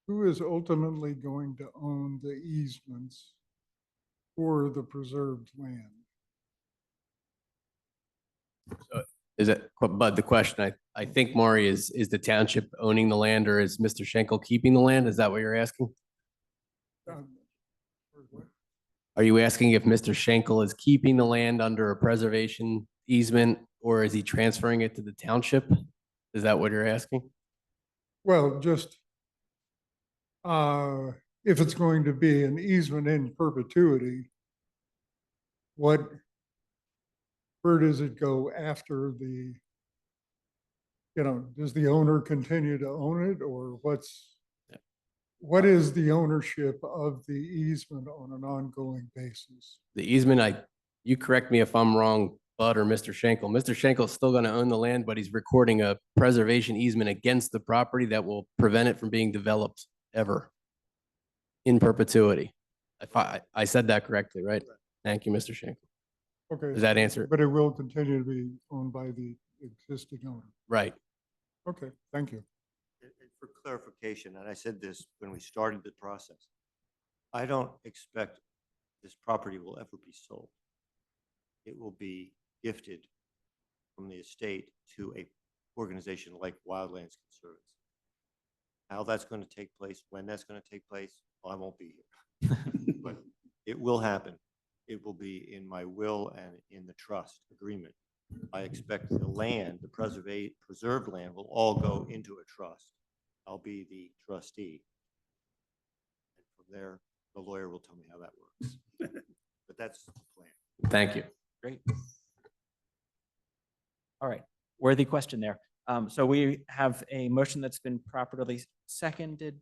who is ultimately going to own the easements for the preserved land? Is it, Bud, the question, I think, Maury, is the township owning the land or is Mr. Schenkel keeping the land? Is that what you're asking? Or what? Are you asking if Mr. Schenkel is keeping the land under a preservation easement or is he transferring it to the township? Is that what you're asking? Well, just if it's going to be an easement in perpetuity, where does it go after does the owner continue to own it or what is the ownership of the easement on an ongoing basis? The easement, you correct me if I'm wrong, Bud or Mr. Schenkel. Mr. Schenkel's still going to own the land, but he's recording a preservation easement against the property that will prevent it from being developed ever in perpetuity. If I said that correctly, right? Thank you, Mr. Schenkel. Okay. Does that answer it? But it will continue to be owned by the existing owner. Right. Okay, thank you. And for clarification, and I said this when we started the process, I don't expect this property will ever be sold. It will be gifted from the estate to a organization like Wildlands Conservancy. How that's going to take place, when that's going to take place, well, I won't be here. But it will happen. It will be in my will and in the trust agreement. I expect the land, the preserved land will all go into a trust. I'll be the trustee. And from there, the lawyer will tell me how that works. But that's the plan. Thank you. Great. All right, worthy question there. So we have a motion that's been properly seconded.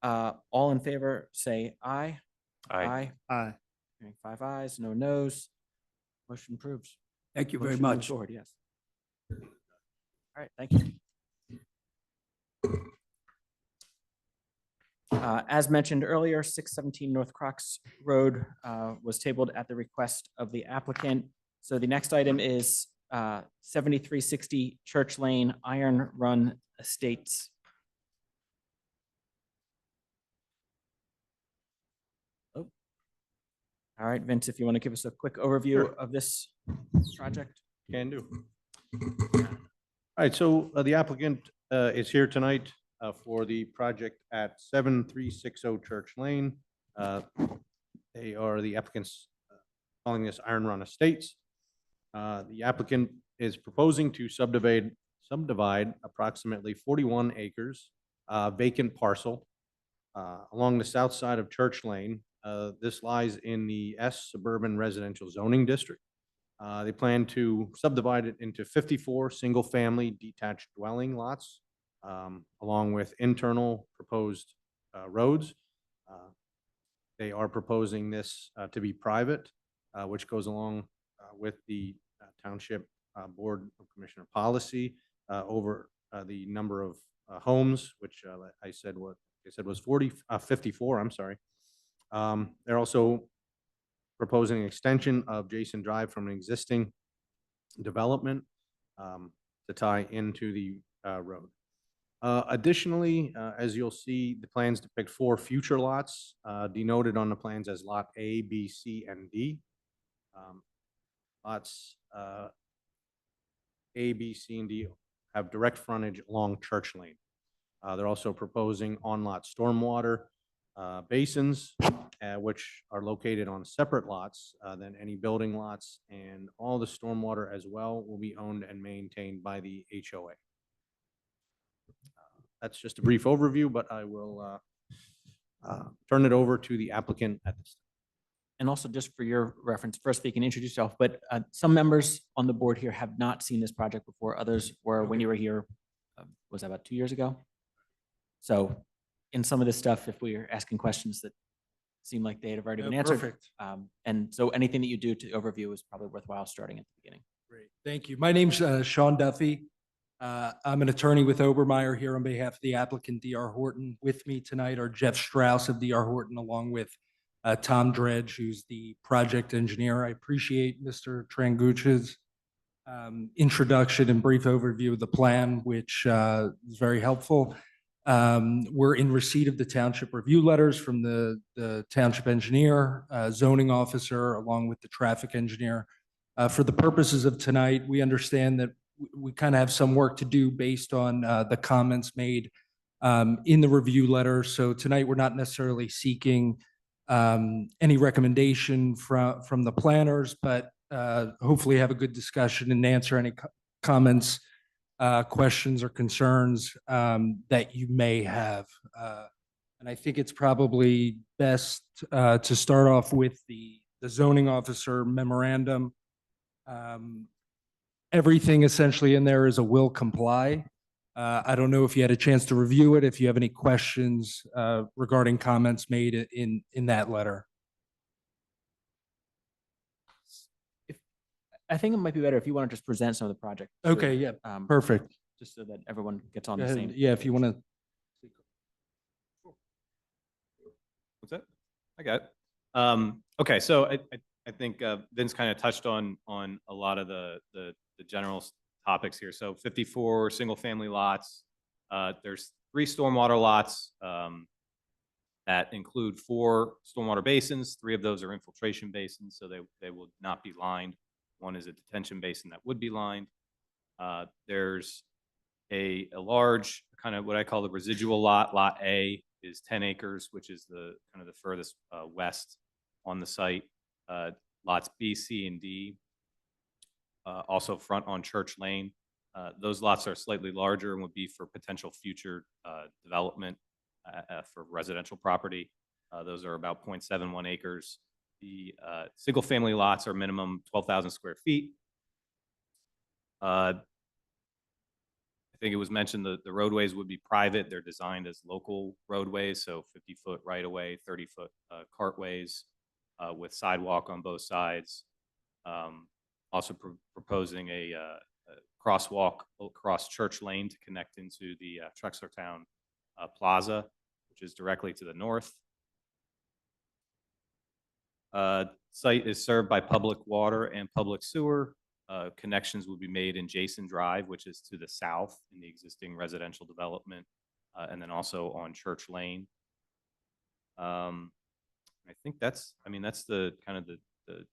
All in favor, say aye. Aye. Aye. Hearing 5 ayes, no nos. Motion approves. Thank you very Motion moves much. forward, yes. All right, thank you. As mentioned earlier, 617 North Crocs Road was tabled at the request of the applicant. So the next item is 7360 Church Lane, Iron Run Estates. Oh. All right, Vince, if you want to give us a quick overview Sure. of this project. Can do. All right, so the applicant is here tonight for the project at 7360 Church Lane. They are the applicants calling this Iron Run Estates. The applicant is proposing to subdivide approximately 41 acres vacant parcel along the south side of Church Lane. This lies in the S Suburban Residential Zoning District. They plan to subdivide it into 54 single-family detached dwelling lots, along with internal proposed roads. They are proposing this to be private, which goes along with the Township Board of Commissioner policy over the number of homes, which I said was 54, I'm sorry. They're also proposing an extension of Jason Drive from an existing development to tie into the road. Additionally, as you'll see, the plans depict 4 future lots denoted on the plans as Lot A, B, C, and D. Lots A, B, C, and D have direct frontage along Church Lane. They're also proposing on-lot stormwater basins, which are located on separate lots than any building lots, and all the stormwater as well will be owned and maintained by the HOA. That's just a brief overview, but I will turn it over to the applicant at this time. And also just for your reference, first you can introduce yourself, but some members on the board here have not seen this project before. Others were when you were here, was that about 2 years ago? So in some of this stuff, if we are asking questions that seem like they have already been answered. Perfect. And so anything that you do to overview is probably worthwhile starting at the beginning. Great. Thank you. My name's Sean Duffy. I'm an attorney with Obermeyer here on behalf of the applicant DR Horton. With me tonight are Jeff Strauss of DR Horton, along with Tom Dredge, who's the project engineer. I appreciate Mr. Trangucci's introduction and brief overview of the plan, which is very helpful. We're in receipt of the township review letters from the township engineer, zoning officer, along with the traffic engineer. For the purposes of tonight, we understand that we kind of have some work to do based on the comments made in the review letter. So tonight, we're not necessarily seeking any recommendation from the planners, but hopefully have a good discussion and answer any comments, questions or concerns that you may have. And I think it's probably best to start off with the zoning officer memorandum. Everything essentially in there is a will comply. I don't know if you had a chance to review it, if you have any questions regarding comments made in that letter. I think it might be better if you want to just present some of the project. Okay, yeah, perfect. Just so that everyone gets on Go the ahead. same. Yeah, if you want to. What's that? I got it. Okay, so I think Vince kind of touched on a lot of the general topics here. So 54 single-family lots. There's 3 stormwater lots that include 4 stormwater basins. 3 of those are infiltration basins, so they will not be lined. 1 is a detention basin that would be lined. There's a large kind of what I call the residual lot. Lot A is 10 acres, which is the kind of the furthest west on the site. Lots B, C, and D also front on Church Lane. Those lots are slightly larger and would be for potential future development for residential property. Those are about 0.71 acres. The single-family lots are minimum 12,000 square feet. I think it was mentioned the roadways would be private. They're designed as local roadways, so 50-foot right-of-way, 30-foot cartways with sidewalk on both sides. Also proposing a crosswalk across Church Lane to connect into the Trexlertown Plaza, which is directly to the north. Site is served by public water and public sewer. Connections will be made in Jason Drive, which is to the south in the existing residential development, and then also on Church Lane. I think that's the kind of the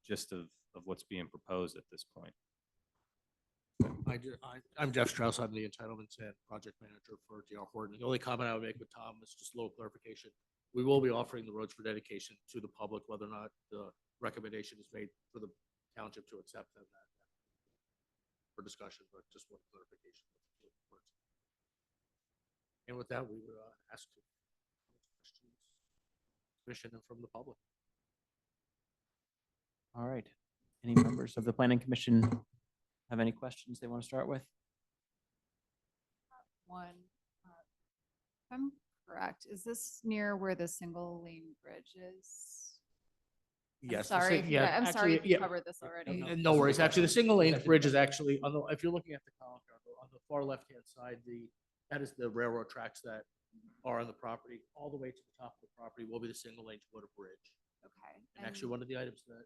gist of what's being proposed at this point. I'm Jeff Strauss. I'm the entitlements and project manager for DR Horton. The only comment I would make with Tom is just a little clarification. We will be offering the roads for dedication to the public, whether or not the recommendation is made for the township to accept them for discussion, but just one clarification. And with that, we would ask questions, commission and from the public. All right. Any members of the planning commission have any questions they want to start with? One, if I'm correct, is this near where the single lane bridge is? Yes. Sorry, I'm sorry if you covered this already. No worries. Actually, the single lane bridge is actually on the, if you're looking at the column on the far left-hand side, that is the railroad tracks that are on the property. All the way to the top of the property will be the single lane Dakota Bridge. Okay. And actually, one of the items that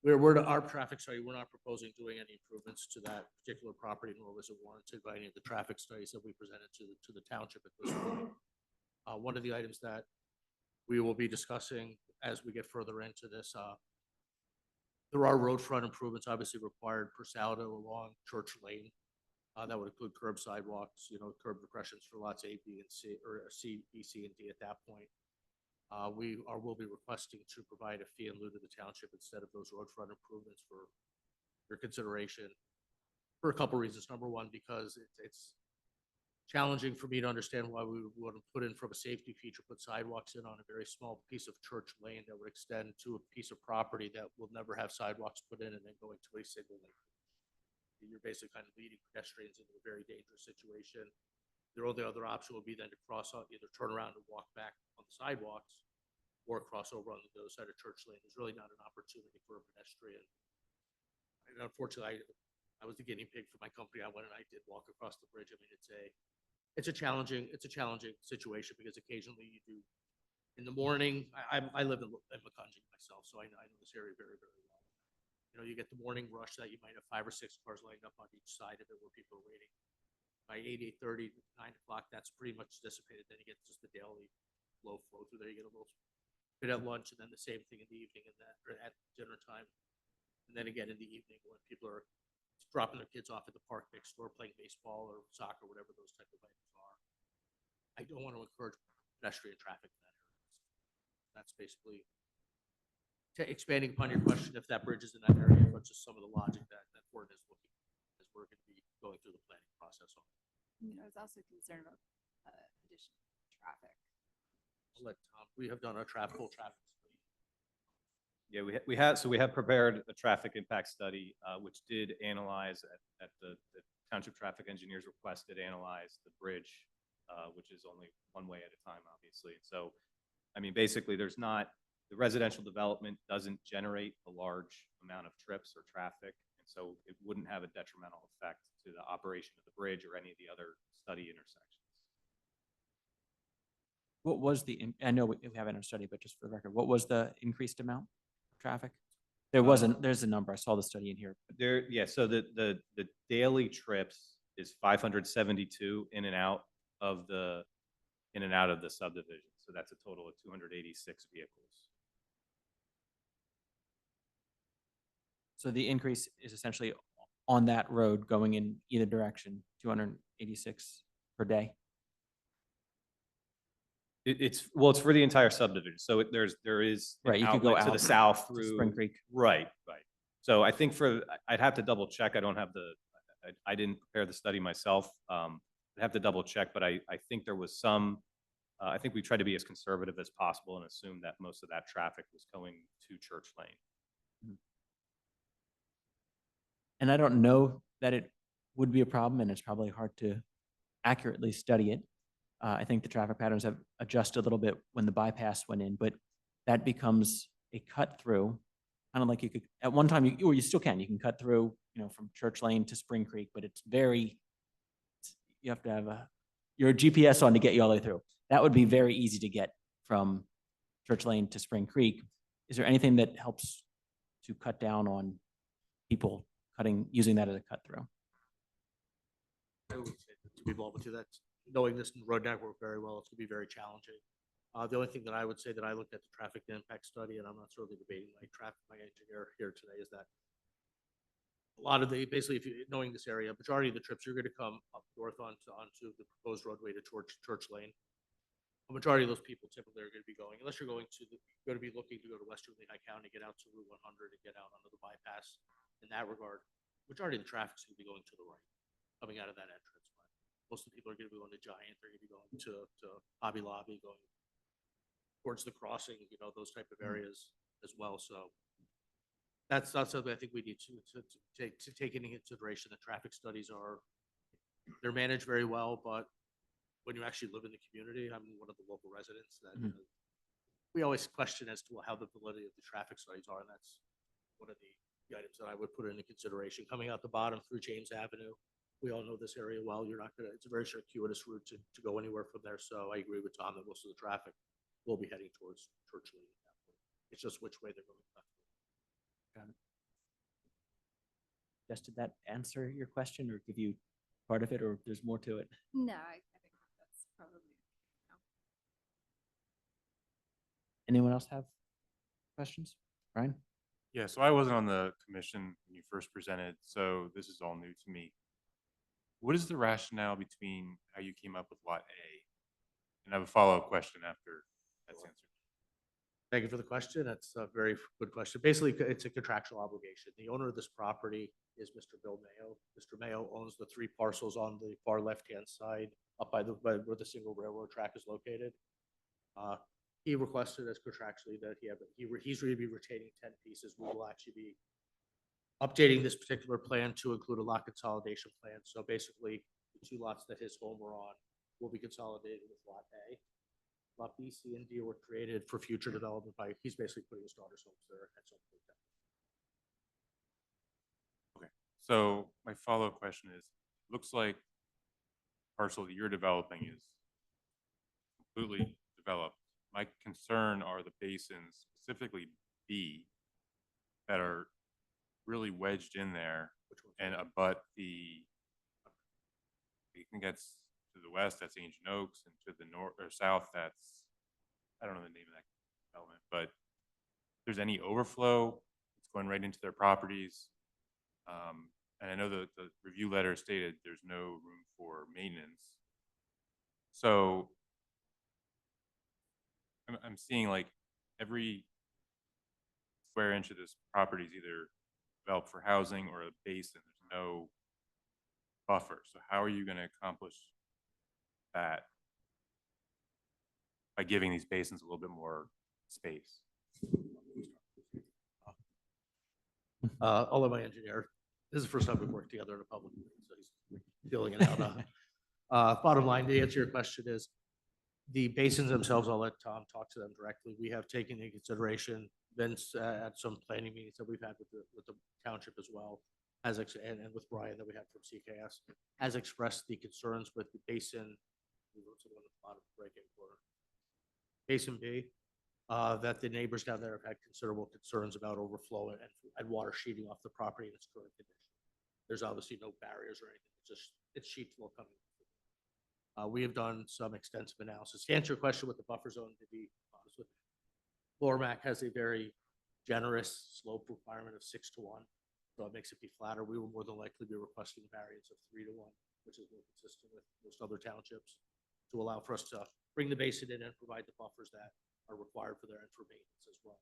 our traffic study, we're not proposing doing any improvements to that particular property, nor was it warranted by any of the traffic studies that we presented to the township at this point. One of the items that we will be discussing as we get further into this, there are road front improvements obviously required per Saldo along Church Lane. That would include curb sidewalks, curb depressions for lots A, B, and C, or C, B, C, and D at that point. Will be requesting to provide a fee in lieu to the township instead of those road front improvements for your consideration for a couple reasons. Number one, because it's challenging for me to understand why we would want to put in from a safety feature, put sidewalks in on a very small piece of Church Lane that would extend to a piece of property that will never have sidewalks put in and then going to a single lane. You're basically kind of leading pedestrians into a very dangerous situation. Their only other option would be then to cross out, either turn around and walk back on the sidewalks or cross over on the other side of Church Lane. There's really not an opportunity for a pedestrian. And unfortunately, I was the guinea pig for my company. I went and I did walk across the bridge. I mean, it's a challenging situation because occasionally you do in the morning. I live in Macungie myself, so I know this area very, very well. You get the morning rush that you might have 5 or 6 cars lined up on each side of it where people are waiting. By 8:30, 9 o'clock, that's pretty much dissipated. Then you get just the daily low flow through there. You get a little bit at lunch, and then the same thing in the evening or at dinner time. And then again in the evening when people are dropping their kids off at the park next door, playing baseball or soccer, whatever those type of items are. I don't want to encourage pedestrian traffic in that area. That's basically expanding upon your question, if that bridge is in that area, but just some of the logic that Ford is looking at as we're going to be going through the planning process on. I was also concerned about additional traffic. I'll let Tom, we have done our full traffic study. Yeah, we have prepared a traffic impact study, which did analyze at the township traffic engineer's request, did analyze the bridge, which is only one way at a time, obviously. So, I mean, basically the residential development doesn't generate a large amount of trips or traffic. And so it wouldn't have a detrimental effect to the operation of the bridge or any of the other study intersections. What was I know we have it in our study, but just for the record, what was the increased amount of traffic? There's a number. I saw the study in here. So the daily trips is 572 in and out of the subdivision. So that's a total of 286 vehicles. So the increase is essentially on that road going in either direction, 286 per day. It's for the entire subdivision. So there is an Right, you could go outlet to out the south to through Spring Creek. Right. So I think I'd have to double check. I don't have I didn't prepare the study myself. I'd have to double check, but I think there was some. I think we tried to be as conservative as possible and assume that most of that traffic was going to Church Lane. And I don't know that it would be a problem, and it's probably hard to accurately study it. I think the traffic patterns have adjusted a little bit when the bypass went in, but that becomes a cut through, kind of like you could, at one time, or you still can, you can cut through, from Church Lane to Spring Creek, but you have to have your GPS on to get you all the way through. That would be very easy to get from Church Lane to Spring Creek. Is there anything that helps to cut down on people using that as a cut through? I would say that to be involved with you, that's knowing this road network very well, it's gonna be very challenging. The only thing that I would say that I looked at the traffic impact study, and I'm not certainly debating my engineer here today, is that a lot of basically, if you knowing this area, majority of the trips, you're gonna come up north onto the proposed roadway to Church Lane. A majority of those people typically are gonna be going, unless you're going gonna be looking to go to Western Lehigh County, get out to Route 100 and get out onto the bypass. In that regard, majority of the traffic's gonna be going to the right, coming out of that entrance. But most of the people are gonna be going to Giant, they're gonna be going to Hobby Lobby, going towards the crossing, those type of areas as well. So that's not something I think we need to take into consideration. The traffic studies they're managed very well, but when you actually live in the community, I'm one of the local residents that we always question as to how the validity of the traffic studies are, and that's one of the items that I would put into consideration. Coming out the bottom through James Avenue, we all know this area well. It's a very circuitous route to go anywhere from there. So I agree with Tom that most of the traffic will be heading towards Church Lane at that point. It's just which way they're going. Got it. Jess, did that answer your question or give you part of it, or there's more to it? No, I think that's probably. Anyone else have questions? Brian? Yeah, so I wasn't on the commission when you first presented, so this is all new to me. What is the rationale between how you came up with Lot A? And I have a follow-up question after that's answered. Thank you for the question. That's a very good question. Basically, it's a contractual obligation. The owner of this property is Mr. Bill Mayo. Mr. Mayo owns the 3 parcels on the far left-hand side up by where the single railroad track is located. He requested as contractually that he's going to be retaining 10 pieces. We will actually be updating this particular plan to include a lot consolidation plan. So basically, the 2 lots that his home are on will be consolidated with Lot A. Lot B, C, and D were created for future development he's basically putting his daughter's homes there at some point. Okay, so my follow-up question is, looks like parcel that you're developing is completely developed. My concern are the basins, specifically B, that are really wedged in there and abut I think that's to the west, that's Ancient Oaks, and to the north or south, that's, I don't know the name of that development, but if there's any overflow, it's going right into their properties. And I know the review letter stated there's no room for maintenance. So I'm seeing like every square inch of this property is either developed for housing or a basin. There's no buffer. So how are you going to accomplish that by giving these basins a little bit more space? I'll let my engineer. This is the first time we've worked together in a public meeting, so he's feeling it out. Bottom line, to answer your question is, the basins themselves, I'll let Tom talk to them directly. We have taken into consideration Vince at some planning meetings that we've had with the township as well, and with Brian that we had from CKS, has expressed the concerns with the basin. Basin B, that the neighbors down there have had considerable concerns about overflow and water sheeting off the property in its current condition. There's obviously no barriers or anything. It's sheet flow coming. We have done some extensive analysis. To answer your question with the buffer zone, to be honest with you, Lower Mac has a very generous slope requirement of 6:1, so it makes it be flatter. We will more than likely be requesting a variance of 3:1, which is more consistent with most other townships, to allow for us to bring the basin in and provide the buffers that are required for their maintenance as well.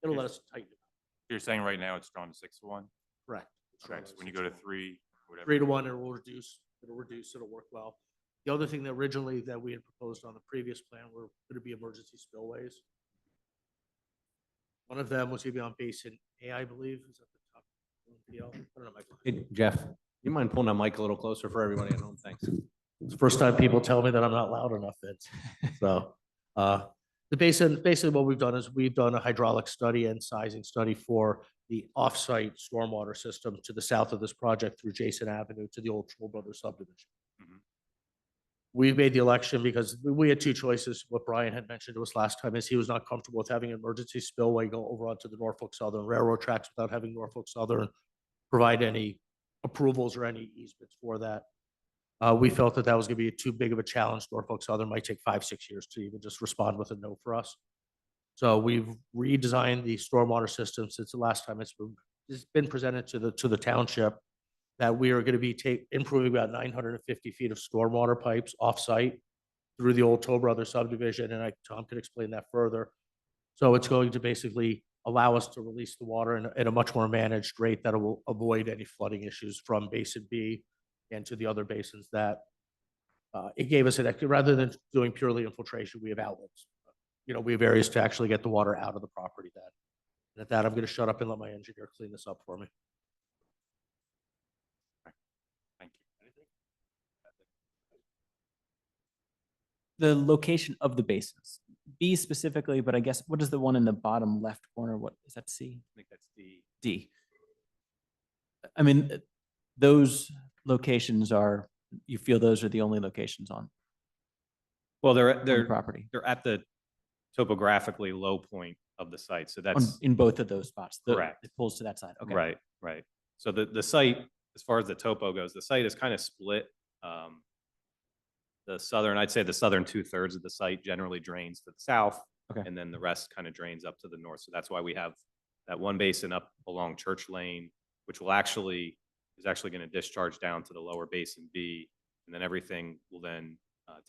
It'll let us tighten it. You're saying right now it's drawn to 6:1? Correct. Correct. So when you go to 3, whatever. 3:1, it will reduce. It'll work well. The other thing that originally that we had proposed on the previous plan were going to be emergency spillways. One of them was going to be on basin A, I believe, is at the top. Hey, Jeff, you mind pulling that mic a little closer for everybody at home? Thanks. It's the first time people tell me that I'm not loud enough, Vince. So, basically what we've done is we've done a hydraulic study and sizing study for the off-site stormwater system to the south of this project through Jason Avenue to the old Troll Brothers subdivision. Mhm. We made the election because we had two choices. What Brian had mentioned to us last time is he was not comfortable with having an emergency spillway go over onto the Norfolk Southern Railroad tracks without having Norfolk Southern provide any approvals or any easements for that. We felt that that was gonna be too big of a challenge. Norfolk Southern might take 5, 6 years to even just respond with a no for us. So we've redesigned the stormwater system since the last time it's been presented to the township, that we are gonna be improving about 950 feet of stormwater pipes off-site through the old Toll Brothers subdivision, and Tom could explain that further. So it's going to basically allow us to release the water in a much more managed rate that will avoid any flooding issues from Basin B and to the other basins that it gave us rather than doing purely infiltration, we have outlets. You know, we have areas to actually get the water out of the property then. And at that, I'm going to shut up and let my engineer clean this up for me. Thank you. The location of the basins, B specifically, but I guess what is the one in the bottom left corner? What is that, C? I think that's the, D. I mean, those locations are, you feel those are the only locations on well, the property? they're at the topographically low point of the site. So that's In both of those spots? Correct. It pulls to that side, okay. right, right. So the site, as far as the topo goes, the site is kind of split. I'd say the southern 2/3 of the site generally drains to the south. Okay. And then the rest kind of drains up to the north. So that's why we have that one basin up along Church Lane, which is actually going to discharge down to the lower basin B. And then everything will then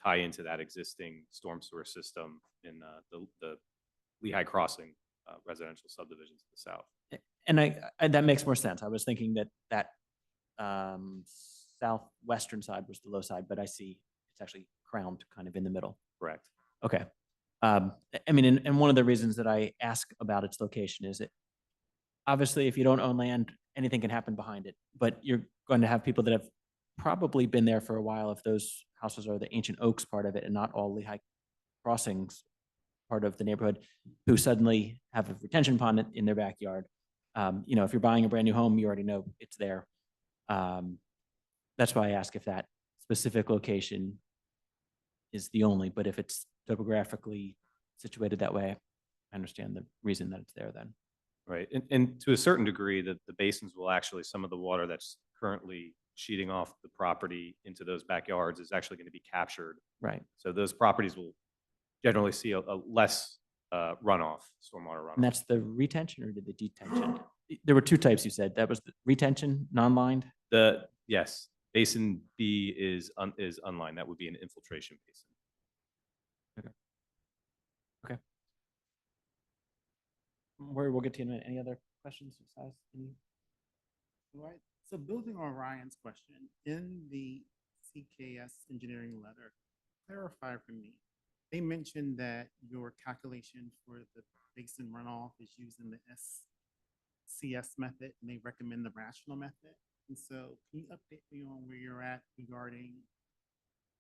tie into that existing storm sewer system in the Lehigh Crossing residential subdivisions to the south. And that makes more sense. I was thinking that southwestern side was the low side, but I see it's actually crowned kind of in the middle. Correct. Okay. I mean, and one of the reasons that I ask about its location is that obviously if you don't own land, anything can happen behind it, but you're going to have people that have probably been there for a while if those houses are the Ancient Oaks part of it and not all Lehigh Crossings part of the neighborhood, who suddenly have a retention pond in their backyard. You know, if you're buying a brand new home, you already know it's there. That's why I ask if that specific location is the only, but if it's topographically situated that way, I understand the reason that it's there then. Right. And to a certain degree, the basins will actually, some of the water that's currently sheeting off the property into those backyards is actually going to be captured. Right. So those properties will generally see a less runoff, stormwater runoff. And that's the retention or the detention? There were two types you said. That was the retention, non-lined? Yes, basin B is unlined. That would be an infiltration basin. Okay. We'll get to you in a minute. Any other questions? Right. So building on Ryan's question, in the CKS engineering letter, clarify for me, they mentioned that your calculation for the basin runoff is using the SCS method, and they recommend the rational method. And so can you update me on where you're at regarding,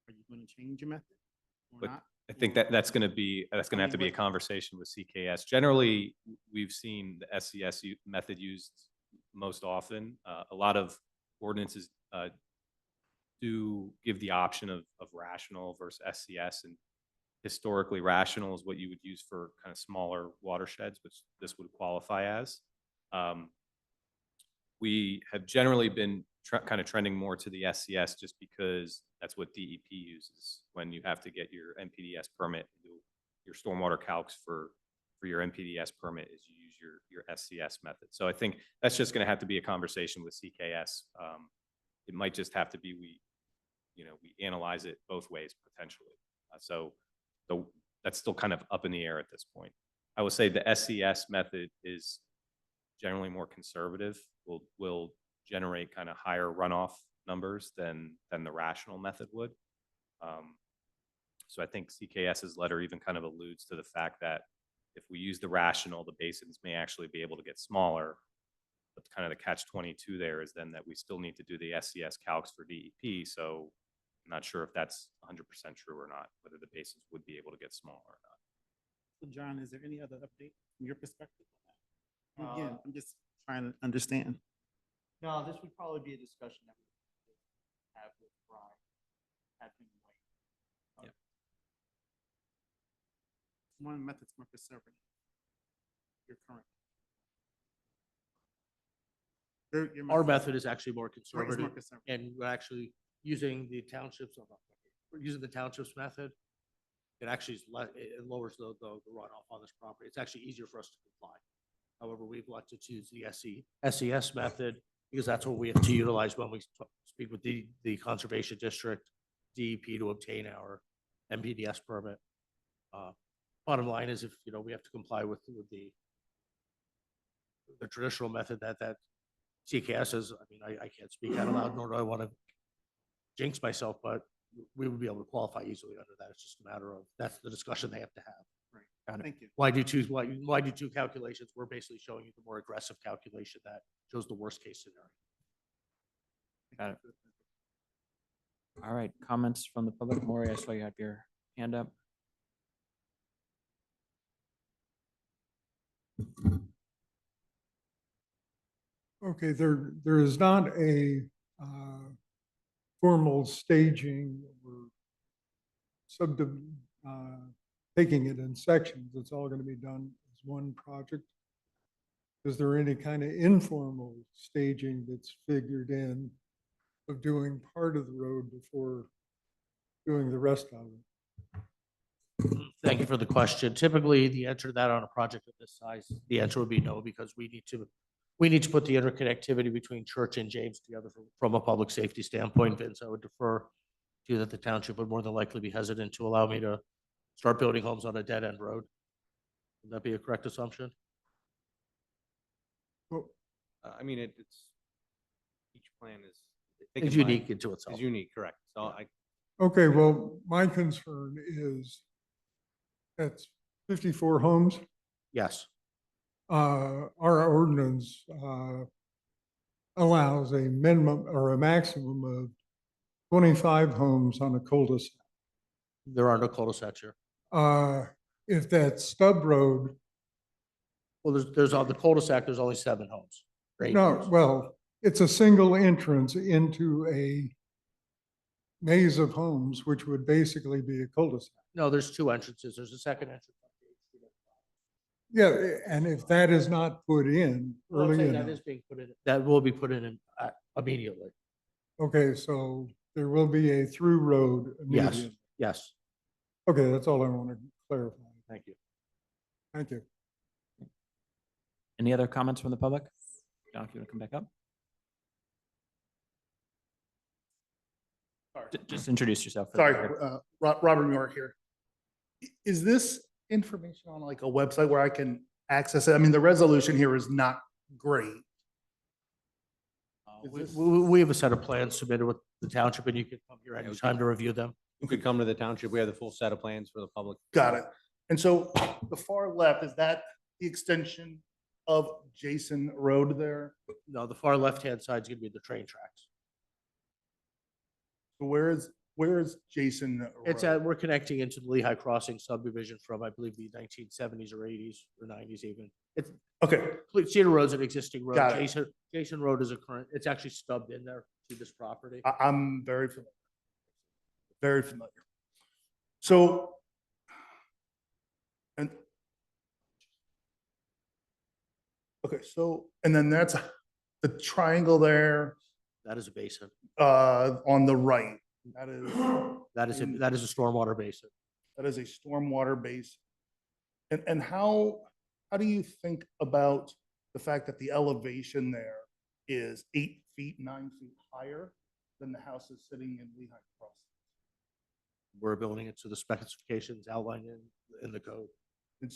are you going to change your method or But not? I think that's going to have to be a conversation with CKS. Generally, we've seen the SCS method used most often. A lot of ordinances do give the option of rational versus SCS, and historically rational is what you would use for kind of smaller watersheds, which this would qualify as. We have generally been kind of trending more to the SCS just because that's what DEP uses when you have to get your NPDES permit. Your stormwater calcs for your NPDES permit is you use your SCS method. So I think that's just going to have to be a conversation with CKS. It might just have to be we analyze it both ways potentially. So that's still kind of up in the air at this point. I would say the SCS method is generally more conservative, will generate kind of higher runoff numbers than the rational method would. So I think CKS's letter even kind of alludes to the fact that if we use the rational, the basins may actually be able to get smaller. but kind of the catch-22 there is then that we still need to do the SCS calcs for DEP. So I'm not sure if that's 100% true or not, whether the basins would be able to get smaller or not. So John, is there any other update from your perspective? And again, I'm just trying to understand. No, this would probably be a discussion that we would have with Brian, have him weigh. One method's more conservative. Your current. Our method is actually more Right, it's more conservative, conservative. and we're actually using the townships, we're using the townships method. It actually is, it lowers the runoff on this property. It's actually easier for us to comply. However, we've elected to use the SES method because that's what we have to utilize when we speak with the Conservation District, DEP, to obtain our MPDS permit. Bottom line is, if, you know, we have to comply with the traditional method that CKS is, I mean, I can't speak out loud, nor do I want to jinx myself, but we would be able to qualify easily under that. It's just a matter of, that's the discussion they have to have. Right. Got it. Thank you. Why do two calculations? We're basically showing you the more aggressive calculation that shows the worst case scenario. Got it. All right, comments from the public. Maury, I saw you have your hand up. Okay, there is not a formal staging or taking it in sections. It's all going to be done as one project. Is there any kind of informal staging that's figured in of doing part of the road before doing the rest of it? Thank you for the question. Typically, the answer to that on a project of this size, the answer would be no, because we need to put the interconnectivity between Church and James together from a public safety standpoint. Vince, I would defer to you that the township would more than likely be hesitant to allow me to start building homes on a dead end road. Would that be a correct assumption? I mean, it's, each plan is. It's unique into itself. Is unique, correct. So I, Okay, well, my concern is that's 54 homes. Yes. Our ordinance allows a minimum or a maximum of 25 homes on a cul-de-sac. There are no cul-de-sacs here. If that stub road, Well, there's on the cul-de-sac, there's only 7 homes. Right? no, well, it's a single entrance into a maze of homes, which would basically be a cul-de-sac. No, there's 2 entrances. There's a second entrance. Yeah, and if that is not put in Well, I'm early saying enough, that is being put in, that will be put in immediately. okay, so there will be a through road Yes, immediately. yes. Okay, that's all I want to clarify. Thank you. Thank you. Any other comments from the public? John, if you want to come back up. Just introduce yourself. for the Sorry, record. Robert Muir here. Is this information on like a website where I can access it? I mean, the resolution here is not great. Is this- We have a set of plans submitted with the township, and you can come here anytime to review them. you could come to the township. We have the full set of plans for the public. Got it. And so the far left, is that the extension of Jason Road there? No, the far left-hand side is gonna be the train tracks. So where is Jason? It's Road? we're connecting into the Lehigh Crossing subdivision from, I believe, the 1970s or 80s or 90s even. It's, Okay, Cedar Road's an existing road. Got it. Jason Road is a current, it's actually stubbed in there to this property. I'm very familiar. Very familiar. So, and, okay, so, and then that's the triangle there, That is a basin. on the right. That is, That is a stormwater basin. that is a stormwater base. And how do you think about the fact that the elevation there is 8 feet, 9 feet higher than the house is sitting in Lehigh Crossing? We're building it to the specifications outlined in the code. And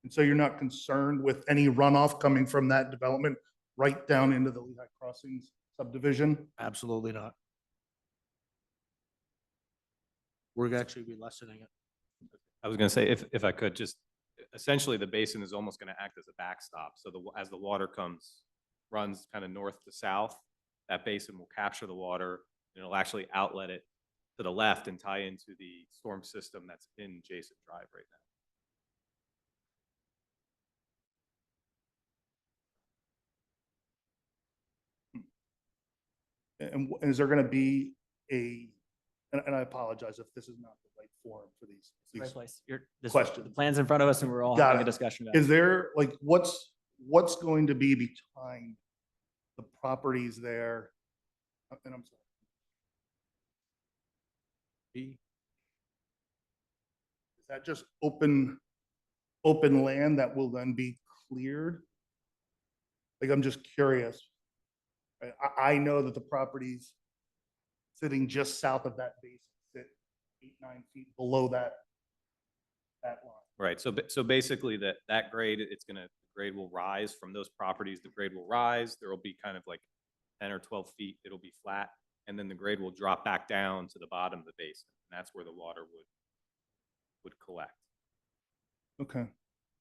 so you're not concerned with any runoff coming from that development right down into the Lehigh Crossings subdivision? Absolutely not. We're gonna actually be lessening it. I was going to say, if I could, just essentially the basin is almost going to act as a backstop. So as the water comes runs kind of north to south. That basin will capture the water and it'll actually outlet it to the left and tie into the storm system that's in Jason Drive right now. And is there gonna be and I apologize if this is not the right forum for these Right place. The questions. plans in front of us and we're all Got having a it. discussion about Is it. there, like, what's going to be behind the properties there? And I'm sorry. Is that just open land that will then be cleared? Like, I'm just curious. I know that the properties sitting just south of that basin sit 8-9 feet below that line. Right, so basically that grade, grade will rise from those properties, the grade will rise, there will be kind of like 10 or 12 feet, it'll be flat, and then the grade will drop back down to the bottom of the basin, and that's where the water would collect. Okay.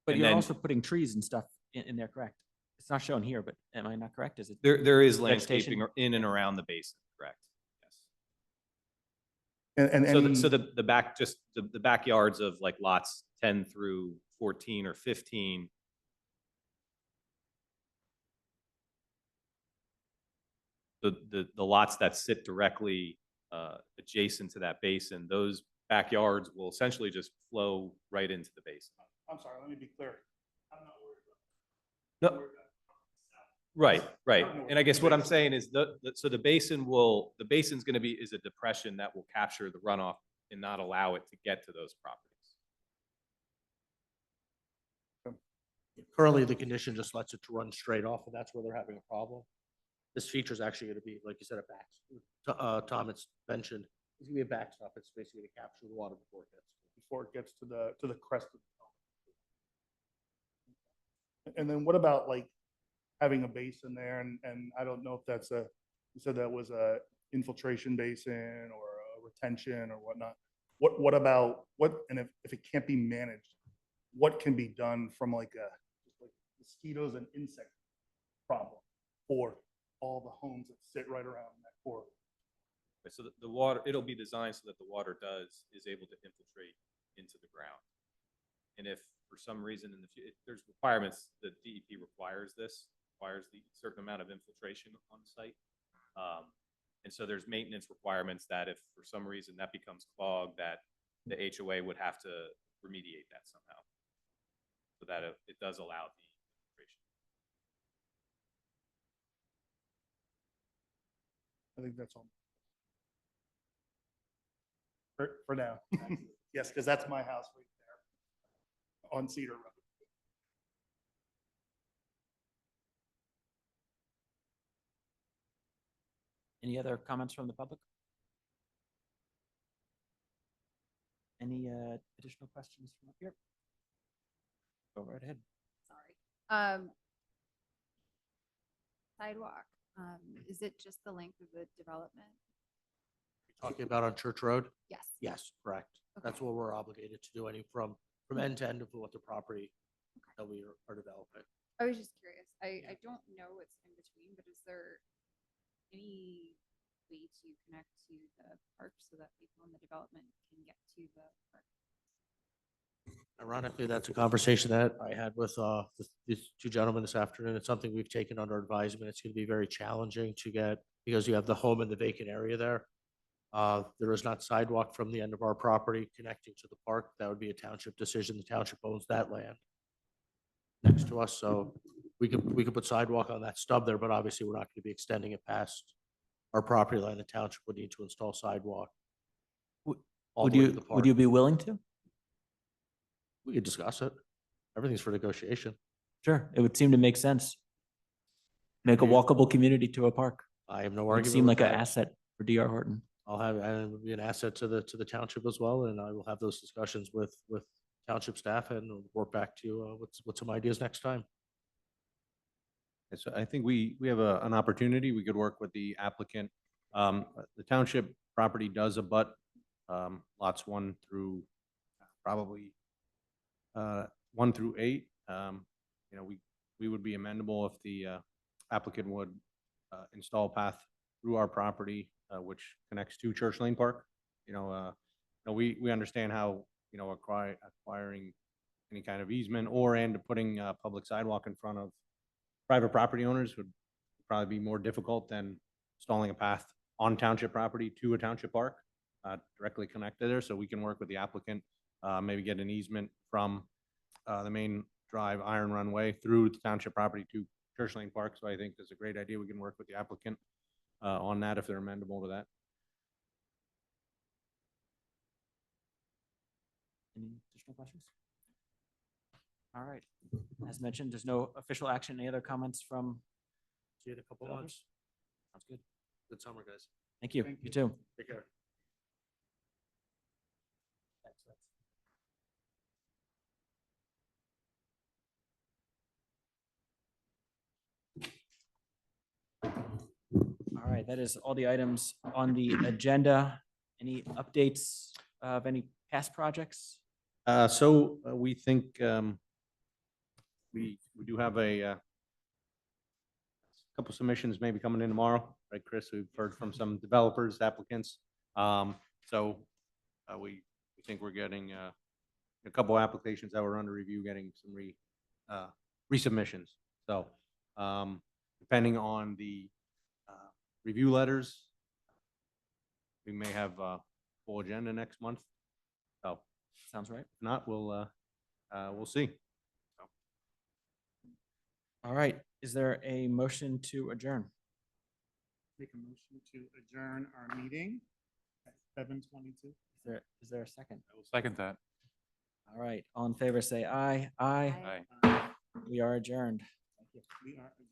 But and you're then- also putting trees and stuff in there, correct? It's not shown here, but am I not correct? Is it? There is Vegetation? landscaping in and around the basin, correct? And So the back, just the backyards of like lots 10 through 14 or 15. The lots that sit directly adjacent to that basin, those backyards will essentially just flow right into the basin. I'm sorry, let me be clear. I'm not worried No. about. Right, right. I don't know And I guess what I'm basin. saying is the basin's gonna be, is a depression that will capture the runoff and not allow it to get to those properties. Currently, the condition just lets it to run straight off, and that's where they're having a problem. This feature is actually going to be, like you said, a back. Tom, it's mentioned, it's going to be a backstop. It's basically to capture the water before it gets. To the crest of the. And then what about like having a basin there and I don't know if that's you said that was a infiltration basin or a retention or whatnot. What about and if it can't be managed, what can be done from like mosquitoes and insect problem for all the homes that sit right around that corridor? Right, so the water, it'll be designed so that the water is able to infiltrate into the ground. And if for some reason there's requirements, the DEP requires the certain amount of infiltration on site. And so there's maintenance requirements that if for some reason that becomes clogged, that the HOA would have to remediate that somehow. So that it does allow the infiltration. I think that's all. For now. Yes, because that's my house right there on Cedar Road. Any other comments from the public? Any additional questions from up here? Go right ahead. Sorry. Sidewalk, is it just the length of the development? Talking about on Church Road? Yes. Yes, correct. That's Okay. what we're obligated to do, from end to end of what the property that we are developing. I was just curious. I don't know what's in between, but is there any way to connect to the park so that people in the development can get to the park? Ironically, that's a conversation that I had with these two gentlemen this afternoon. It's something we've taken under advisement. It's going to be very challenging to get because you have the home and the vacant area there. There is not sidewalk from the end of our property connecting to the park. That would be a township decision. The township owns that land next to us, so we could put sidewalk on that stub there, but obviously we're not going to be extending it past our property line. The township would need to install sidewalk. all Would the way to you, the would park. you be willing to? We could discuss it. Everything's for negotiation. Sure, it would seem to make sense. Make a walkable community to a park. I have no It would argument seem with like an that. asset for DR Horton. And it would be an asset to the township as well, and I will have those discussions with township staff and report back to you with some ideas next time. And so I think we have an opportunity. We could work with the applicant. The township property does abut lots 1 through probably 1 through 8. We would be amendable if the applicant would install a path through our property, which connects to Church Lane Park. We understand how, acquiring any kind of easement and putting a public sidewalk in front of private property owners would probably be more difficult than installing a path on township property to a township park, directly connected there. So we can work with the applicant, maybe get an easement from the main drive iron runway through the township property to Church Lane Park. So I think that's a great idea. We can work with the applicant on that if they're amenable to that. Any additional questions? All right. As mentioned, there's no official action. Any other comments from? See you in a couple developers? months. Sounds good. Good summer, guys. Thank you. You too. Take care. All right, that is all the items on the agenda. Any updates of any past projects? We think we do have a couple submissions maybe coming in tomorrow, right, Chris? We've heard from some developers, applicants. We think we're getting a couple applications that were under review, getting some resubmissions. So depending on the review letters, we may have a full agenda next month. So sounds right. If not, we'll see. So. All right, is there a motion to adjourn? Make a motion to adjourn our meeting at 7:22. Is there a second? I will second that. All right, all in favor, say aye. Aye. Aye. We are adjourned. Thank you. We are adjourned.